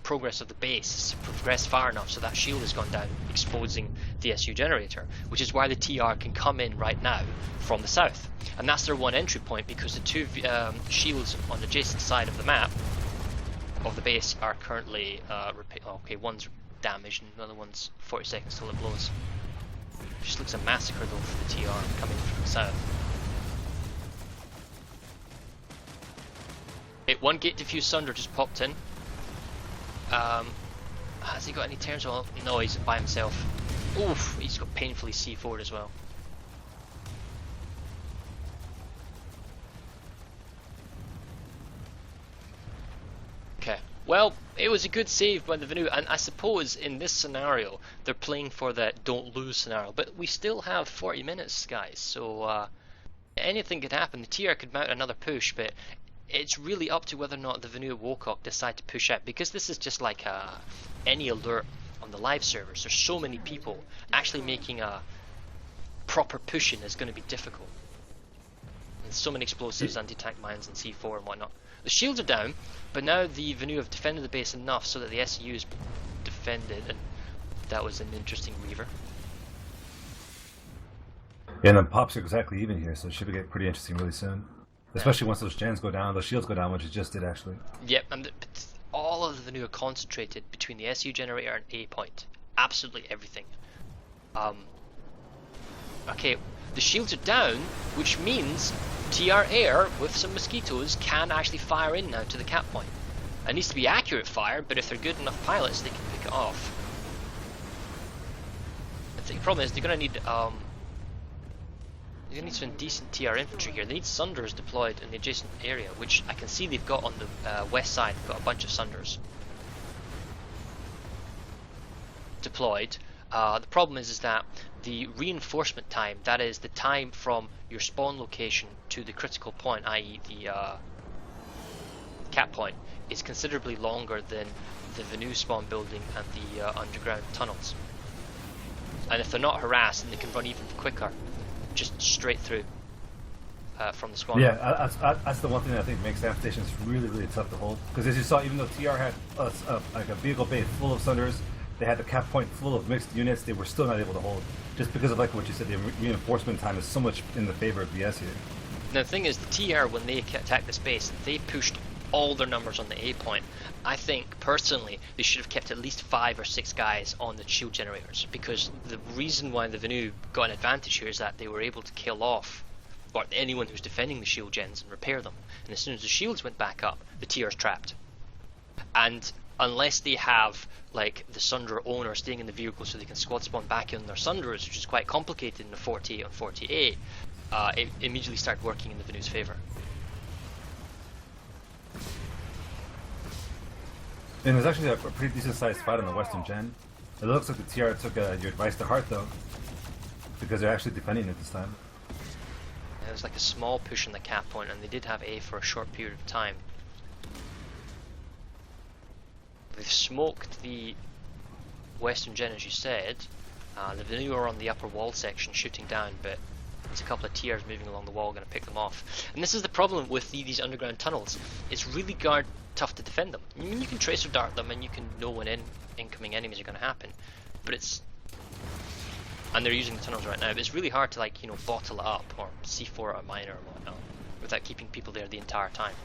progress of the base has progressed far enough so that shield has gone down, exposing the SU generator, which is why the TR can come in right now from the south. And that's their one entry point because the two shields on the adjacent side of the map of the base are currently okay, one's damaged and the other one's 40 seconds till it blows. Just looks a massacre though for the TR coming from the south. One gate diffuse Sunder just popped in. Has he got any turns? Well, no, he's by himself. Oof, he's got painfully C4'd as well. Okay, well, it was a good save by the Vanu, and I suppose in this scenario they're playing for that don't lose scenario, but we still have 40 minutes, guys, so anything could happen. The TR could mount another push, but it's really up to whether or not the Vanu Wocock decide to push out, because this is just like any alert on the live servers. There's so many people, actually making a proper pushing is going to be difficult. And so many explosives, anti-tank mines and C4 and whatnot. The shields are down, but now the Vanu have defended the base enough so that the SU is defended, and that was an interesting reaver. Yeah, and then pops are exactly even here, so it should get pretty interesting really soon. Especially once those gens go down, those shields go down, which it just did actually. Yep, and all of the Vanu are concentrated between the SU generator and A point. Absolutely everything. Okay, the shields are down, which means TR Air with some mosquitoes can actually fire in now to the cap point. It needs to be accurate fire, but if they're good enough pilots, they can pick it off. The problem is they're gonna need some decent TR infantry here. They need Sunders deployed in the adjacent area, which I can see they've got on the west side. They've got a bunch of Sunders deployed. The problem is that the reinforcement time, that is the time from your spawn location to the critical point, i.e. the cap point, is considerably longer than the Vanu spawn building and the underground tunnels. And if they're not harassed, then they can run even quicker, just straight through from the spawn. Yeah, that's the one thing that I think makes amp stations really, really tough to hold. Because as you saw, even though TR had like a vehicle bay full of Sunders, they had the cap point full of mixed units, they were still not able to hold. Just because of like what you said, the reinforcement time is so much in the favor of VS here. Now the thing is, the TR, when they attacked this base, they pushed all their numbers on the A point. I think, personally, they should have kept at least 5 or 6 guys on the shield generators, because the reason why the Vanu got an advantage here is that they were able to kill off or anyone who's defending the shield gens and repair them. And as soon as the shields went back up, the TR's trapped. And unless they have like the Sunder owner staying in the vehicle so they can squad spawn back in their Sunders, which is quite complicated in the 48 on 48, it immediately started working in the Vanu's favor. And there's actually a pretty decent sized fight on the western gen. It looks like the TR took your advice to heart though, because they're actually defending it this time. It was like a small push in the cap point, and they did have A for a short period of time. They've smoked the Western Gen, as you said. The Venu are on the upper wall section shooting down, but there's a couple of TRs moving along the wall, going to pick them off. And this is the problem with these underground tunnels. It's really tough to defend them. I mean, you can tracer dart them and you can know when incoming enemies are going to happen, but it's... And they're using the tunnels right now, but it's really hard to, like, you know, bottle it up or C4 a miner or whatnot without keeping people there the entire time.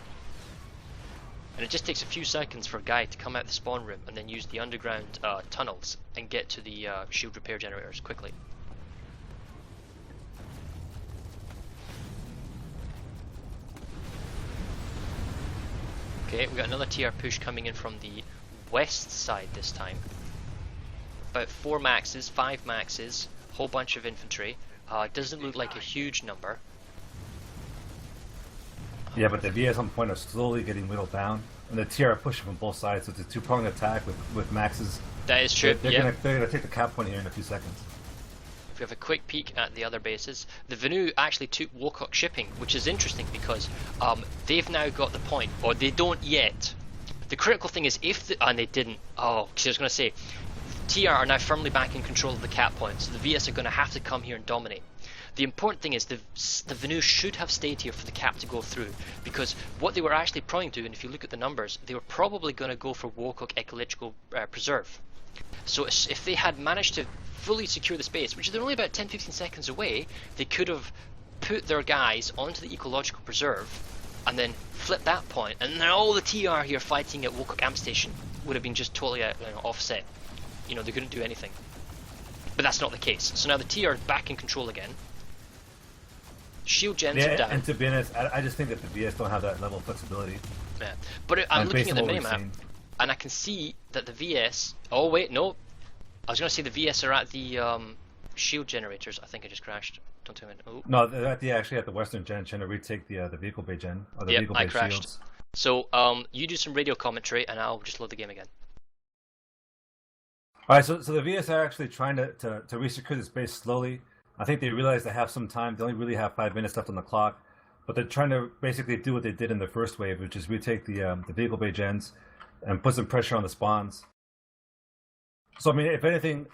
And it just takes a few seconds for a guy to come out the spawn room and then use the underground tunnels and get to the shield repair generators quickly. Okay, we got another TR push coming in from the west side this time. About 4 maxes, 5 maxes, whole bunch of infantry. Doesn't look like a huge number. Yeah, but the VS on point are slowly getting whittled down, and the TR are pushing from both sides, so it's a two-pronged attack with maxes. That is true. They're gonna take the cap point here in a few seconds. If we have a quick peek at the other bases, the Venu actually took Wocock shipping, which is interesting because they've now got the point, or they don't yet. The critical thing is and they didn't. Oh, because I was going to say, TR are now firmly back in control of the cap point, so the VS are going to have to come here and dominate. The important thing is the Venu should have stayed here for the cap to go through, because what they were actually probably doing, if you look at the numbers, they were probably going to go for Wocock Ecological Preserve. So if they had managed to fully secure the space, which is only about 10-15 seconds away, they could have put their guys onto the Ecological Preserve and then flipped that point, and then all the TR here fighting at Wocock Amp Station would have been just totally offset. You know, they couldn't do anything. But that's not the case. So now the TR is back in control again. Shield gens are down. And to be honest, I just think that the VS don't have that level of flexibility. Yeah. But I'm looking at the minimap, and I can see that the VS... Oh wait, no. I was going to say the VS are at the shield generators. I think I just crashed. Don't tell me. Oh. No, they're actually at the Western Gen, trying to retake the vehicle bay gen, or the vehicle bay I crashed. shields. So you do some radio commentary, and I'll just load the game again. Alright, so the VS are actually trying to re-secure this base slowly. I think they realize they have some time. They only really have 5 minutes left on the clock, but they're trying to basically do what they did in the first wave, which is retake the vehicle bay gens and put some pressure on the spawns. So I mean, if anything,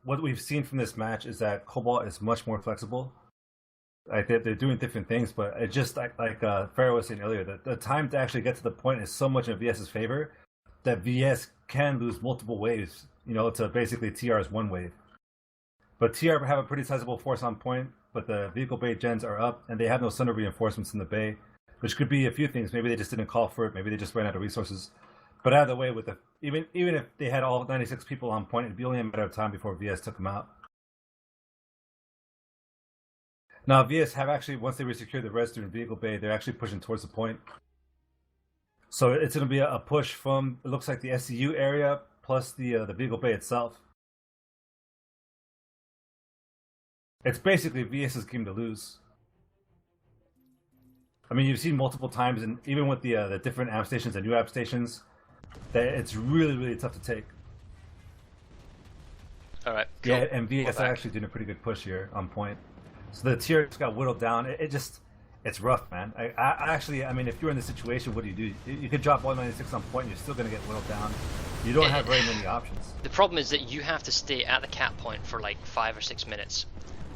what we've seen from this match is that Cobalt is much more flexible. Like they're doing different things, but it just like Farrah was saying earlier, that the time to actually get to the point is so much in VS's favor that VS can lose multiple waves, you know, to basically TR's one wave. But TR have a pretty sizable force on point, but the vehicle bay gens are up, and they have no center reinforcements in the bay, which could be a few things. Maybe they just didn't call for it. Maybe they just ran out of resources. But either way, with even if they had all 96 people on point, it'd be only a matter of time before VS took them out. Now, VS have actually, once they resecure the Western vehicle bay, they're actually pushing towards the point. So it's going to be a push from, it looks like the SCU area plus the vehicle bay itself. It's basically VS's game to lose. I mean, you've seen multiple times, and even with the different amp stations and new amp stations, that it's really, really tough to take. Alright, cool. Yeah, and VS are actually doing a pretty good push here on point. So the tier just got whittled down. It's rough, man. I mean, if you're in this situation, what do? You could drop 196 on point, and you're still going to get whittled down. You don't have very many options. The problem is that you have to stay at the cap point for like 5 or 6 minutes.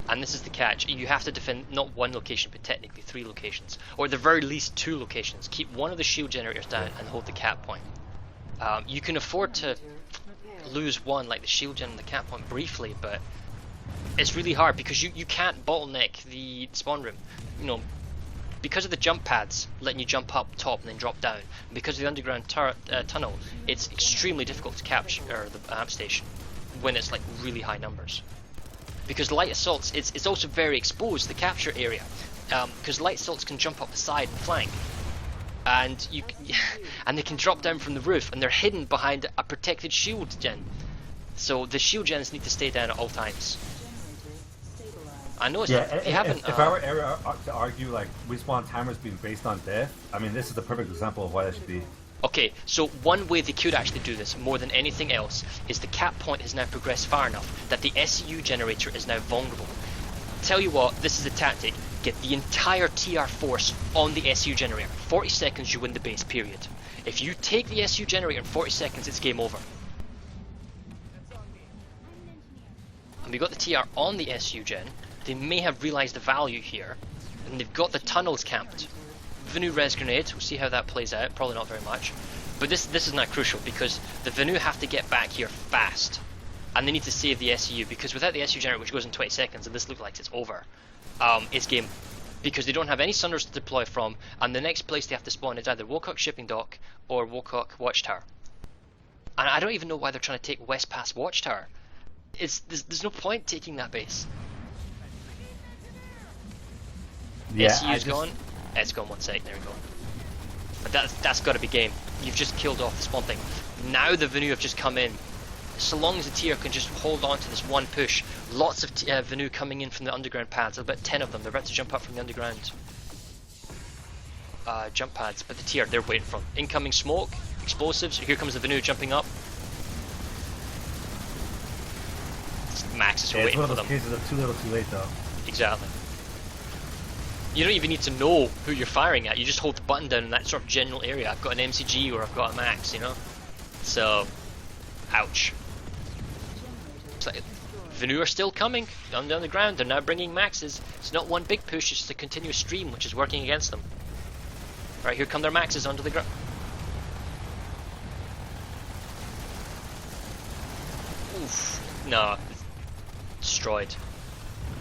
And this is the catch. You have to defend not one location, but technically 3 locations. Or at the very least 2 locations. Keep one of the shield generators down and hold the cap point. You can afford to lose one, like the shield gen and the cap point briefly, but it's really hard because you can't bottleneck the spawn room. You know, because of the jump pads letting you jump up top and then drop down, and because of the underground tunnel, it's extremely difficult to capture the amp station when it's like really high numbers. Because light assaults, it's also very exposed, the capture area, because light assaults can jump up the side and flank, and and they can drop down from the roof, and they're hidden behind a protected shield gen. So the shield gens need to stay down at all times. I know it's if you haven't. If I were ever to argue like respawn timers being based on death, I mean this is the perfect example of why that should be. Okay, so one way they could actually do this more than anything else is the cap point has now progressed far enough that the SCU generator is now vulnerable. Tell you what, this is a tactic. get the entire TR force on the SU generator. 40 seconds, you win the base, period. If you take the SU generator in 40 seconds, it's game over. And we got the TR on the SU gen. They may have realized the value here, and they've got the tunnels camped. Venu res grenade, we'll see how that plays out, probably not very much. But this is not crucial, because the Venu have to get back here fast. And they need to save the SU, because without the SU generator, which goes in 20 seconds, and this looks like it's over, it's game. Because they don't have any Sunders to deploy from, and the next place they have to spawn is either Wocock Shipping Dock or Wocock Watchtower. And I don't even know why they're trying to take West Pass Watchtower. There's no point taking that base. Yeah, SU's gone. It's gone 1 sec, there we go. But that's got to be game. You've just killed off the spawn thing. Now the Venu have just come in. So long as the tier can just hold on to this one push, lots of Venu coming in from the underground pads, about 10 of them, they're about to jump up from the underground jump pads, but the tier, they're waiting for them. Incoming smoke, explosives, here comes the Venu jumping up. Maxes are waiting for them. It's one of those cases of too little too late though. Exactly. You don't even need to know who you're firing at, you just hold the button down in that sort of general area. I've got an MCG or I've got a Max, you know? So, ouch. Like, Venu are still coming down the ground, they're now bringing Maxes. It's not one big push, it's just a continuous stream which is working against them. Right, here come their Maxes onto the ground. Oof, no, destroyed.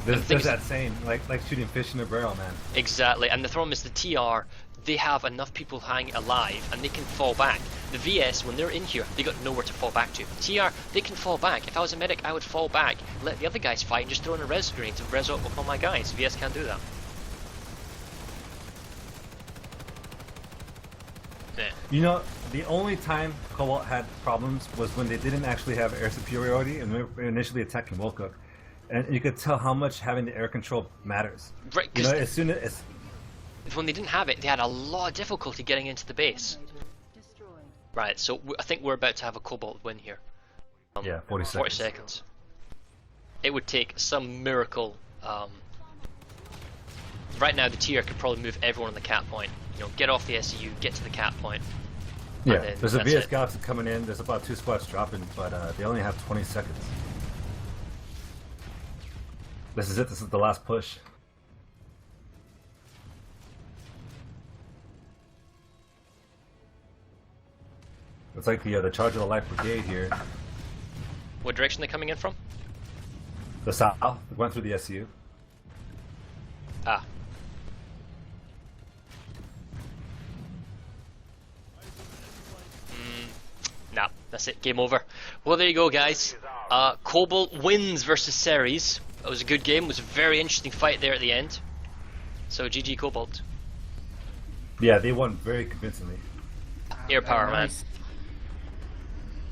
There's that saying, like shooting fish in a barrel, man. Exactly, and the problem is the TR, they have enough people hanging alive and they can fall back. The VS, when they're in here, they got nowhere to fall back to. TR, they can fall back. If I was a medic, I would fall back, let the other guys fight, and just throw in a res grenade to res up all my guys. VS can't do that. Yeah. You know, the only time Cobalt had problems was when they didn't actually have air superiority and they were initially attacking Wocock. And you could tell how much having the air control matters. Right, you know, as soon as when they didn't have it, they had a lot of difficulty getting into the base. Right, so I think we're about to have a Cobalt win here. Yeah, 40 seconds. 40 seconds. It would take some miracle. Right now, the tier could probably move everyone on the cap point. You know, get off the SCU, get to the cap point. Yeah, there's a VS Galaxy coming in. There's about 2 squads dropping, but they only have 20 seconds. This is it. This is the last push. It's like the Charge of the Life Brigade here. What direction are they coming in from? The south. They went through the SU. Ah. Nah, that's it. Game over. Well, there you go, guys. Cobalt wins versus Ceres. It was a good game. It was a very interesting fight there at the end. So, GG Cobalt. Yeah, they won very convincingly. Air power, man.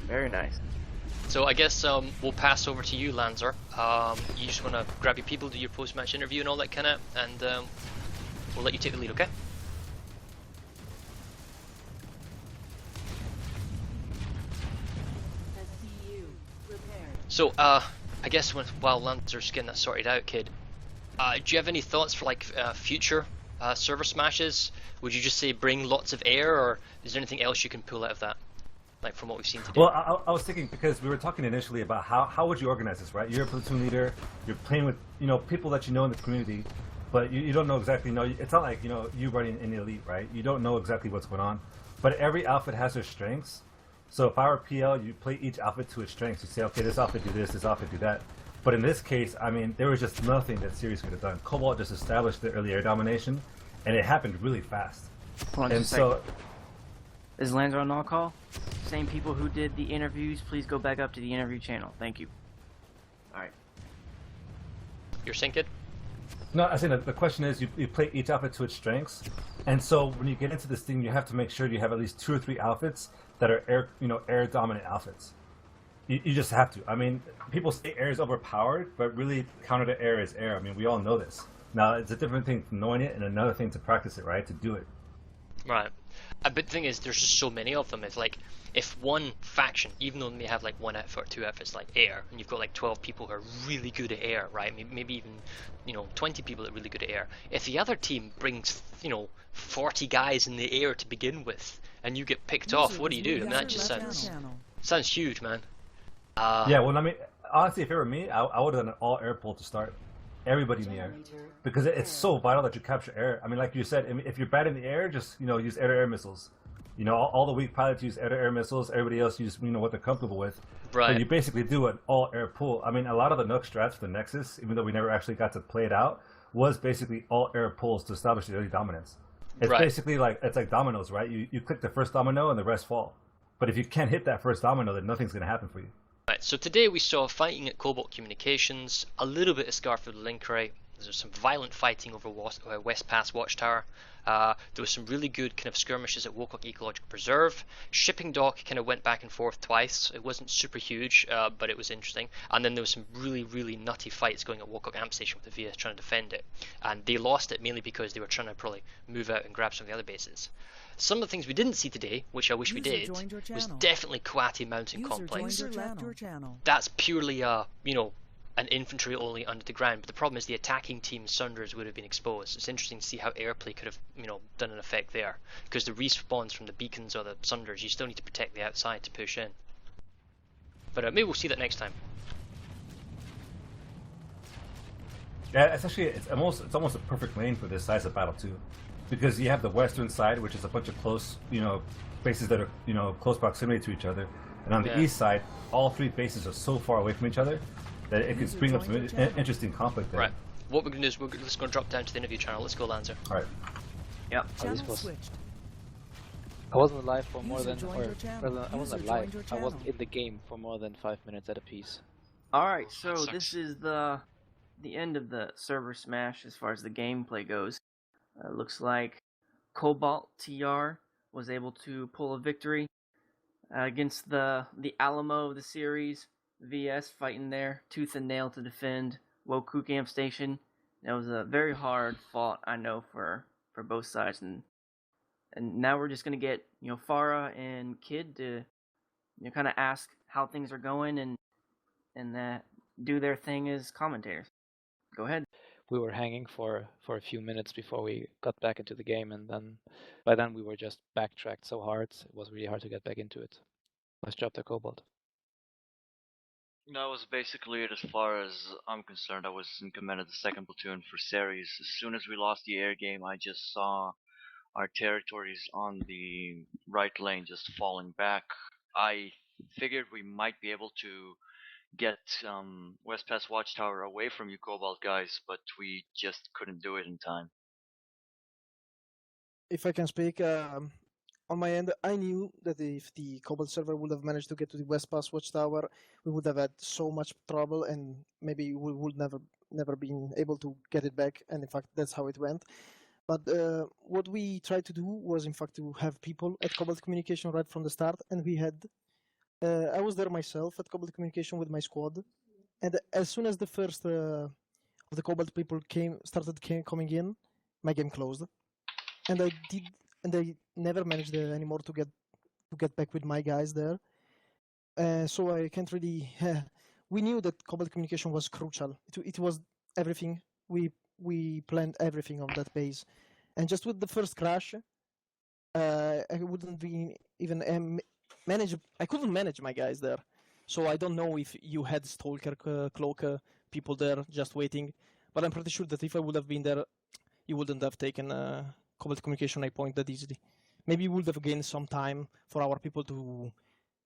Very nice. So I guess we'll pass over to you, Lanzer. You just want to grab your people, do your post-match interview and all that kind of, and we'll let you take the lead, okay? So I guess while Lanzer's getting that sorted out, kid, do you have any thoughts for like future server smashes? Would you just say bring lots of air, or is there anything else you can pull out of that? Like from what we've seen today. Well, I was thinking, because we were talking initially about how would you organize this, right? You're a platoon leader, you're playing with people that you know in the community, but you don't know exactly. It's not like you running in the elite, right? You don't know exactly what's going on, but every outfit has their strengths. So if I were PL, you play each outfit to its strengths. You say, okay, this outfit do this outfit do that. But in this case, I mean, there was just nothing that Ceres could have done. Cobalt just established the early air domination, and it happened really fast. Hold on just a second. Is Lanzer on all call? Same people who did the interviews, please go back up to the interview channel. Thank you. Alright. You're synced? No, I think the question is you play each outfit to its strengths, and so when you get into this thing, you have to make sure you have at least 2 or 3 outfits that are air dominant outfits. You just have to. I mean, people say air is overpowered, but really counter to air is air. I mean, we all know this. Now, it's a different thing from knowing it and another thing to practice it, right? To do it. Right. But the thing is, there's just so many of them. It's like, if one faction, even though they may have like one outfit or two outfits like air, and you've got like 12 people who are really good at air, right? Maybe even, 20 people that are really good at air. If the other team brings, 40 guys in the air to begin with, and you get picked off, what do you do? I mean, that just sounds huge, man. Yeah, well, I mean, honestly, if it were me, I would have done an all-air pool to start. Everybody in the air, because it's so vital that you capture air. I mean, like you said, if you're bad in the air, just use air-to-air missiles. All the weak pilots use air-to-air missiles. Everybody else use what they're comfortable with. Right. But you basically do an all-air pool. I mean, a lot of the Nook strats for the Nexus, even though we never actually got to play it out, was basically all-air pools to establish the early dominance. It's basically like dominoes, right? You click the first domino and the rest fall. But if you can't hit that first domino, then nothing's going to happen for you. Right, so today we saw fighting at Cobalt Communications, a little bit of Scarfield Linkrite. There's some violent fighting over West Pass Watchtower. There was some really good kind of skirmishes at Wokook Ecological Preserve. Shipping Dock kind of went back and forth twice. It wasn't super huge, but it was interesting. And then there was some really, really nutty fights going at Wokook Amp Station with the VS trying to defend it. And they lost it mainly because they were trying to probably move out and grab some of the other bases. Some of the things we didn't see today, which I wish we did, was definitely Kwati Mountain Complex. That's purely an infantry only under the ground, but the problem is the attacking team Sunders would have been exposed. It's interesting to see how airplay could have done an effect there, because the respawns from the beacons or the Sunders, you still need to protect the outside to push in. But maybe we'll see that next time. Yeah, it's almost a perfect lane for this size of battle too, because you have the western side, which is a bunch of close bases that are close proximity to each other, and on the east side, all three bases are so far away from each other that it could bring up some interesting conflict there. Right. What we're going to do is we're just going to drop down to the interview channel. Let's go, Lanzer. All right. Yep. I wasn't live for more than, I wasn't live. I wasn't in the game for more than 5 minutes at a piece. All right, so this is the end of the ServerSmash as far as the gameplay goes. Looks like Cobalt TR was able to pull a victory against the Alamo of the series. VS fighting there, tooth and nail to defend Wokook Amp Station. That was a very hard fought, I know, for both sides, and now we're just gonna get Farah and Kid to kind of ask how things are going and do their thing as commentators. Go ahead. We were hanging for a few minutes before we got back into the game, and then by then we were just backtracked so hard it was really hard to get back into it. Let's drop the Cobalt. That was basically it as far as I'm concerned. I was in command of the 2nd platoon for Ceres. As soon as we lost the air game, I just saw our territories on the right lane just falling back. I figured we might be able to get West Pass Watchtower away from you Cobalt guys, but we just couldn't do it in time. If I can speak, on my end, I knew that if the Cobalt server would have managed to get to the West Pass Watchtower, we would have had so much trouble, and maybe we would never been able to get it back. And in fact, that's how it went. But what we tried to do was, in fact, to have people at Cobalt Communication right from the start, and we had. I was there myself at Cobalt Communication with my squad, and as soon as the first of the Cobalt people started coming in, my game closed, and I never managed anymore to get back with my guys there. So I can't really. We knew that Cobalt Communication was crucial. It was everything. We planned everything on that base, and just with the first crash, I wouldn't be even manage. I couldn't manage my guys there. So I don't know if you had Stalker, Cloaker, people there just waiting, but I'm pretty sure that if I would have been there, you wouldn't have taken Cobalt Communication I point that easily. Maybe we would have gained some time for our people to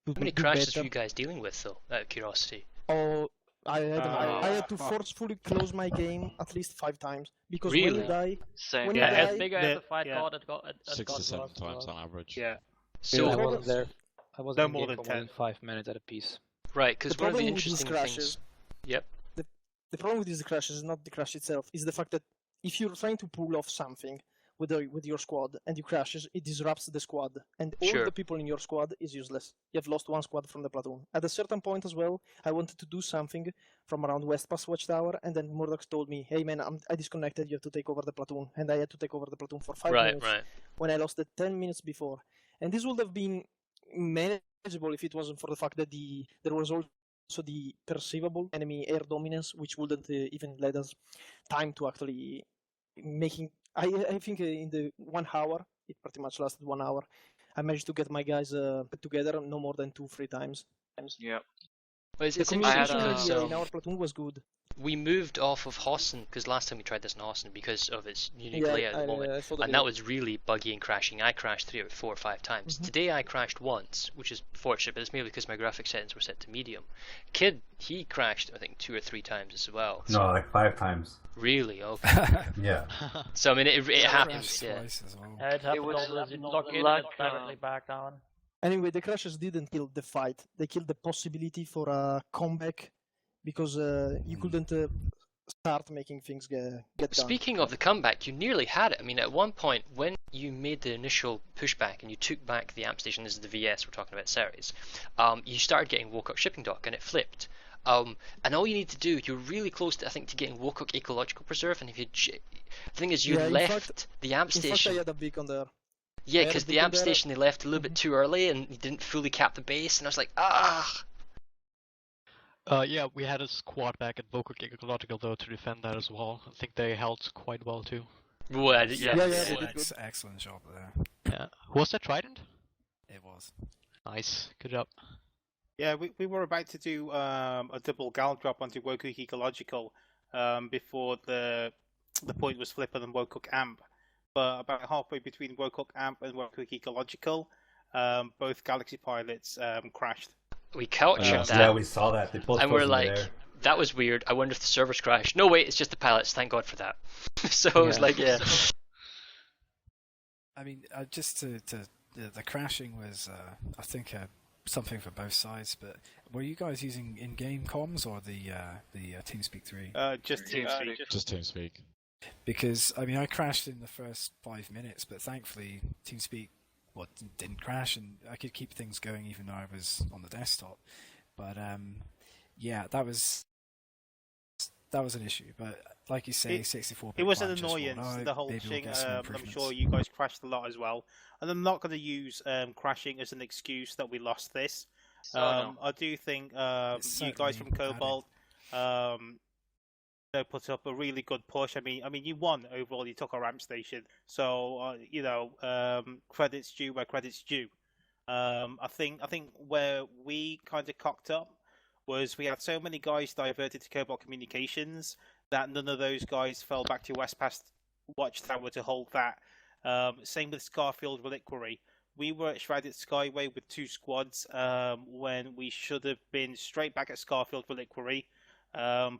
How many crashes were you guys dealing with, though, out of curiosity? Oh, I had to forcefully close my game at least 5 times, because when you die, when you die, bigger as the fight got at 6 to 7 times on average. Yeah. So I wasn't there. I wasn't no more in than game for more 10. than 5 minutes at a piece. Right, because one of the problem with these interesting crashes, things. Yep. The problem with these crashes is not the crash itself, is the fact that if you're trying to pull off something with your squad and you crash, it disrupts the squad, and all Sure. the people in your squad is useless. You have lost one squad from the platoon. At a certain point as well, I wanted to do something from around West Pass Watchtower, and then Murdoch told me, "Hey man, I disconnected. You have to take over the platoon," and I had to take over the platoon for 5 minutes Right. when I lost it 10 minutes before. And this would have been manageable if it wasn't for the fact that there was also the perceivable enemy air dominance, which wouldn't even let us time to actually making. I think in the 1 hour, it pretty much lasted 1 hour. I managed to get my guys put together no more than 2-3 times. Yeah. Well, it's The interesting communication because in our platoon was good. we moved off of Hossen because last time we tried this in Hossen because of its unique Yeah, layout at the moment, I saw the and that video. was really buggy and crashing. I crashed 4 or 5 times. Today I crashed once, which is fortunate, but it's maybe because my graphic settings were set to medium. Kid, he crashed I think 2 or 3 times as well. No, like 5 times. Really? Okay. Yeah. So I mean, it happens. Crashed Yeah. twice as well. It happens was all the not log in like, and directly back down. Anyway, the crashes didn't kill the fight. They killed the possibility for a comeback because you couldn't start making things get done. Speaking of the comeback, you nearly had it. I mean, at one point, when you made the initial pushback and you took back the amp station, this is the VS, we're talking about Ceres, you started getting Wokok shipping dock and it flipped. And all you need to do, you're really close to, I think, to getting Wokok ecological preserve, and if you, the thing is, you Yeah, in left fact- the amp In station. fact, I had a beacon there. Yeah, I had a because the beacon amp there. station they left a little bit too early and you didn't fully cap the base, and I was like, ah. Yeah, we had a squad back at Vokuk Ecological though to defend that as well. I think they held quite well too. Well, yeah, Yeah, they did good. Excellent job there. Yeah. Was that Trident? It was. Nice, good job. Yeah, we were about to do a double gal drop onto Wokuk Ecological before the point was flipping on Wokuk Amp. But about halfway between Wokuk Amp and Wokuk Ecological, both Galaxy pilots crashed. We couch-checked that. Yeah, we saw that. They both and froze we're in like, midair. that was weird. I wonder if the servers crashed. No, wait, it's just the pilots. Thank God for that. So it was like, yeah. I mean, just the crashing was, I think, something for both sides. But were you guys using in-game comms or the TeamSpeak 3? Just TeamSpeak. Just TeamSpeak. Because I mean, I crashed in the first 5 minutes, but thankfully TeamSpeak didn't crash, and I could keep things going even though I was on the desktop. But yeah, that was an issue. But like you say, 64. It was an annoyance, the whole thing. I'm sure you guys crashed a lot as well, and I'm not going to use crashing as an excuse that we lost this. I do think you guys from Cobalt put up a really good push. I mean, you won overall. You took our ramp station, so credits due where credits due. I think where we kind of cocked up was we had so many guys diverted to Cobalt Communications that none of those guys fell back to West Pass Watchtower to hold that. Same with Scarfield Reliquary. We were at Shrouded Skyway with 2 squads when we should have been straight back at Scarfield Reliquary.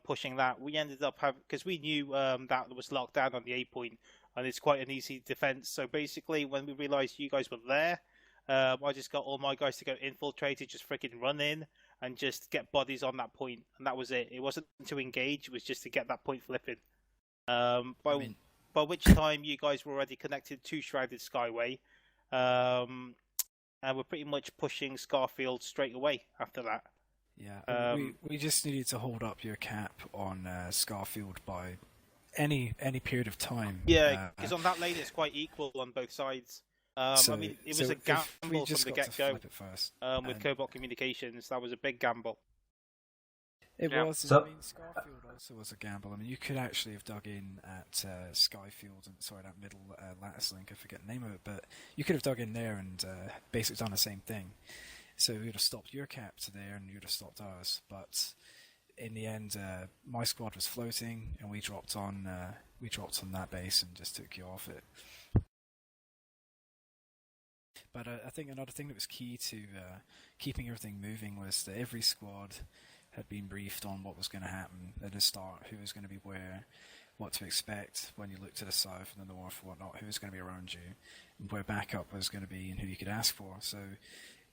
Pushing that, we ended up having, because we knew that was locked down on the A point, and it's quite an easy defense. So basically, when we realized you guys were there, I just got all my guys to go infiltrated, just freaking run in and just get bodies on that point, and that was it. It wasn't to engage; it was just to get that point flipping. By which time you guys were already connected to Shrouded Skyway, and we're pretty much pushing Scarfield straight away after that. Yeah, we just needed to hold up your cap on Scarfield by any period of time. Yeah, because on that lane it's quite equal on both sides. I mean, it was a gamble from the get-go with Cobalt Communications. That was a big gamble. It was. So, I mean, Scarfield also was a gamble. I mean, you could actually have dug in at Skyfield, and that middle lattice link. I forget the name of it, but you could have dug in there and basically done the same thing. So we would have stopped your cap to there, and you would have stopped ours. But in the end, my squad was floating, and we dropped on that base and just took you off it. But I think another thing that was key to keeping everything moving was that every squad had been briefed on what was going to happen at the start, who was going to be where, what to expect when you looked to the south and the north, whatnot, who was going to be around you, and where backup was going to be, and who you could ask for. So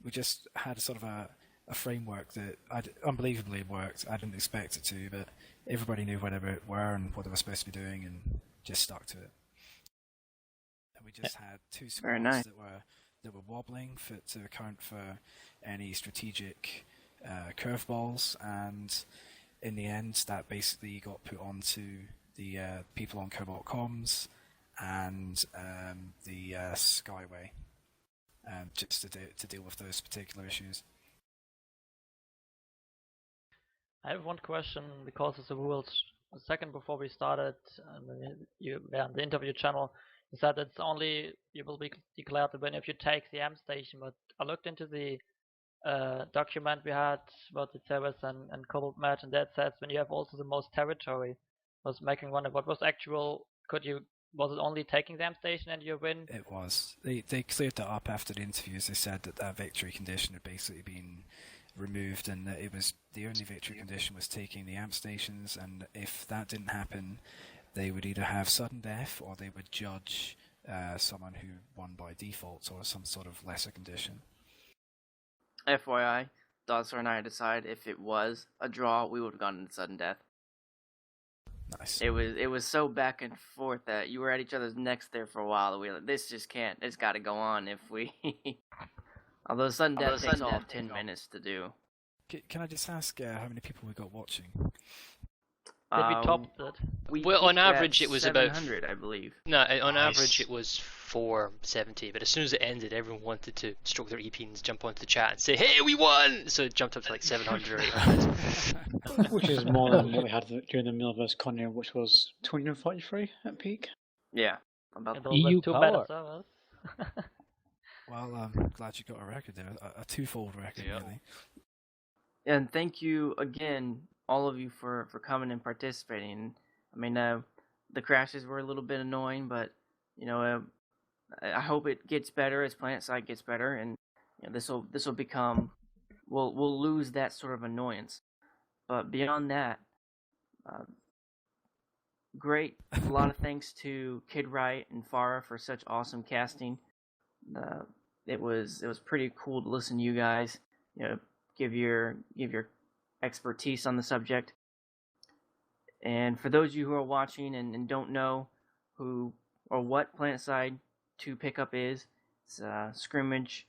we just had a sort of a framework that unbelievably worked. I didn't expect it to, but everybody knew where they were and what they were supposed to be doing, and just stuck to it. and we just had two Very squads nice. that were wobbling to account for any strategic curveballs, and in the end, that basically got put onto the people on Cobalt comms and the Skyway, just to deal with those particular issues. I have one question because of the rules. A second before we started, you were on the interview channel. You said it's only you will be declared the winner if you take the M station. But I looked into the document we had about the Ceres and Cobalt match, and that says when you have also the most territory. I was making wonder what was actual. Was it only taking the M station and you win? It was. They cleared that up after the interviews. They said that victory condition had basically been removed, and that it was the only victory condition was taking the amp stations, and if that didn't happen, they would either have sudden death or they would judge someone who won by default or some sort of lesser condition. FYI, Dawson and I decided if it was a draw, we would have gone into sudden death. Nice. It was so back and forth that you were at each other's necks there for a while. We were like, this just can't. It's got to go on if we. Although sudden death takes all of 10 minutes to do. Can I just ask how many people we got watching? Did we top it? Well, on average, it was about 700, I believe. No, on average it was 470. But as soon as it ended, everyone wanted to stroke their EP-pins, jump onto the chat, and say, "Hey, we won!" So it jumped up to like 700. Which is more than what we had during the Milverse Conner, which was 243 at peak. Yeah, about EU power. Well, I'm glad you got a record there, a twofold record, really. And thank you again, all of you, for coming and participating. I mean, the crashes were a little bit annoying, but I hope it gets better as Planetside gets better, and this will become we'll lose that sort of annoyance. But beyond that, great. A lot of thanks to Kid Wright and Farah for such awesome casting. It was pretty cool to listen to you guys, give your expertise on the subject. And for those of you who are watching and don't know who or what Planetside 2 pickup is, it's a scrimmage,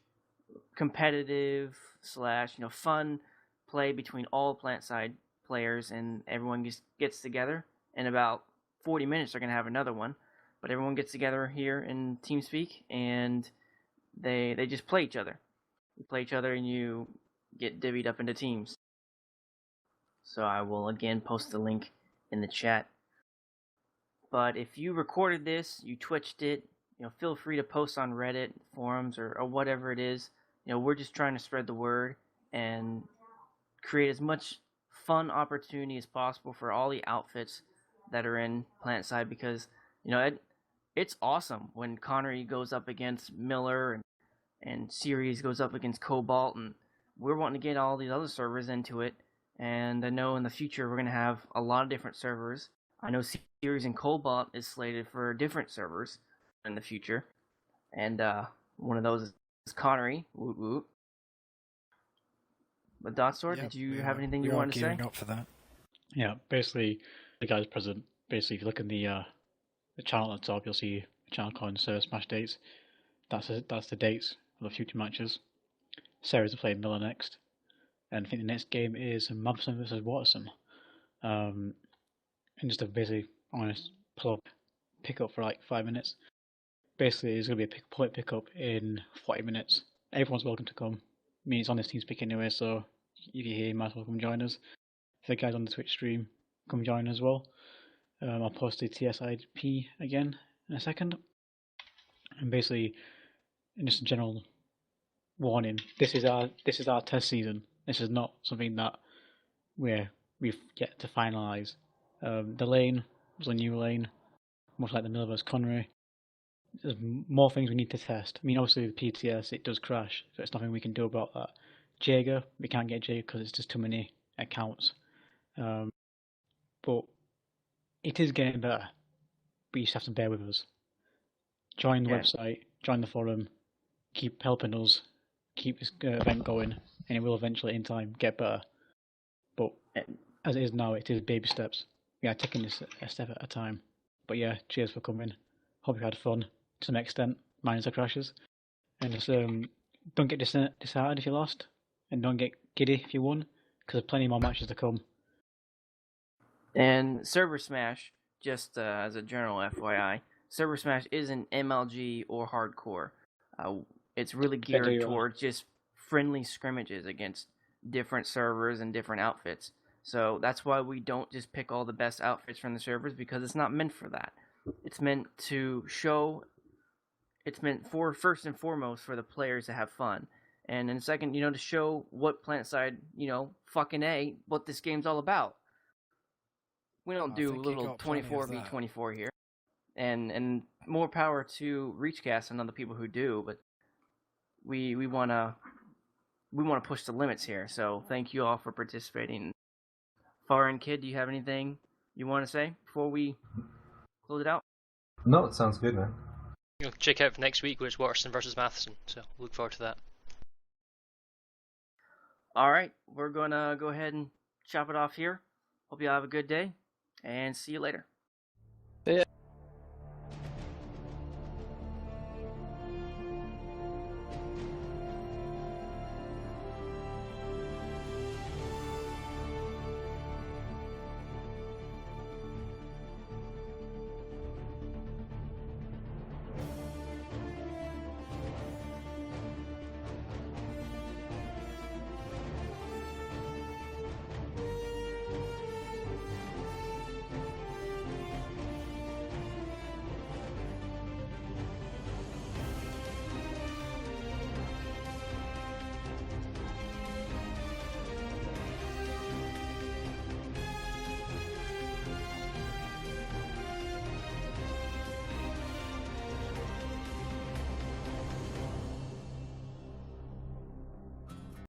competitive / fun play between all Planetside players, and everyone just gets together. In about 40 minutes, they're going to have another one, but everyone gets together here in TeamSpeak, and they just play each other. You play each other, and you get divvied up into teams. So I will again post the link in the chat. But if you recorded this, you twitched it, feel free to post on Reddit, forums, or whatever it is. We're just trying to spread the word and create as much fun opportunity as possible for all the outfits that are in Planetside, because it's awesome when Connery goes up against Miller and Ceres goes up against Cobalt, and we're wanting to get all these other servers into it. And I know in the future we're going to have a lot of different servers. I know Ceres and Cobalt is slated for different servers in the future, and one of those is Connery. Woot woot. But Dotsword, did you have anything you wanted to say? Gearing up for that. Yeah, basically, the guys present. Basically, if you look in the channel at the top, you'll see a channel called ServerSmash dates. That's the dates for the future matches. Ceres are playing Miller next, and I think the next game is Mabson versus Watson. And just a busy, honest plug pickup for like 5 minutes. Basically, it's going to be a point pickup in 40 minutes. Everyone's welcome to come. I mean, it's on this TeamSpeak anyway, so if you're here, you might as well come join us. If the guys on the Twitch stream, come join as well. I'll post the TSIP again in a second. And basically, just a general warning: this is our test season. This is not something that we've yet to finalise. The lane was a new lane, much like the Milverse Connery. There's more things we need to test. I mean, obviously with PTS it does crash, so it's nothing we can do about that. Jaeger, we can't get Jaeger because it's just too many accounts. But it is getting better. But you just have to bear with us. Join the website, join the forum, keep helping us, keep this event going, and it will eventually, in time, get better. But as it is now, it is baby steps. We are taking this a step at a time. But yeah, cheers for coming. Hope you had fun. some extent, minus the crashes. And just don't get disheartened if you lost, and don't get giddy if you won, because there's plenty more matches to come. And ServerSmash, just as a general FYI, ServerSmash isn't MLG or hardcore. It's really geared towards just friendly scrimmages against different servers and different outfits. So that's why we don't just pick all the best outfits from the servers, because it's not meant for that. It's meant to show. It's meant for, first and foremost, for the players to have fun, and then second, to show what Planetside, fucking A, what this game's all about. We don't do little 24v24 here, and more power to Reachcast and other people who do, but we wanna push the limits here. So thank you all for participating. Foreign Kid, do you have anything you want to say before we close it out? No, it sounds good, man. Check out for next week, which is Watterson versus Matheson. So look forward to that. All right, we're gonna go ahead and chop it off here. Hope you all have a good day, and see you later. Yeah.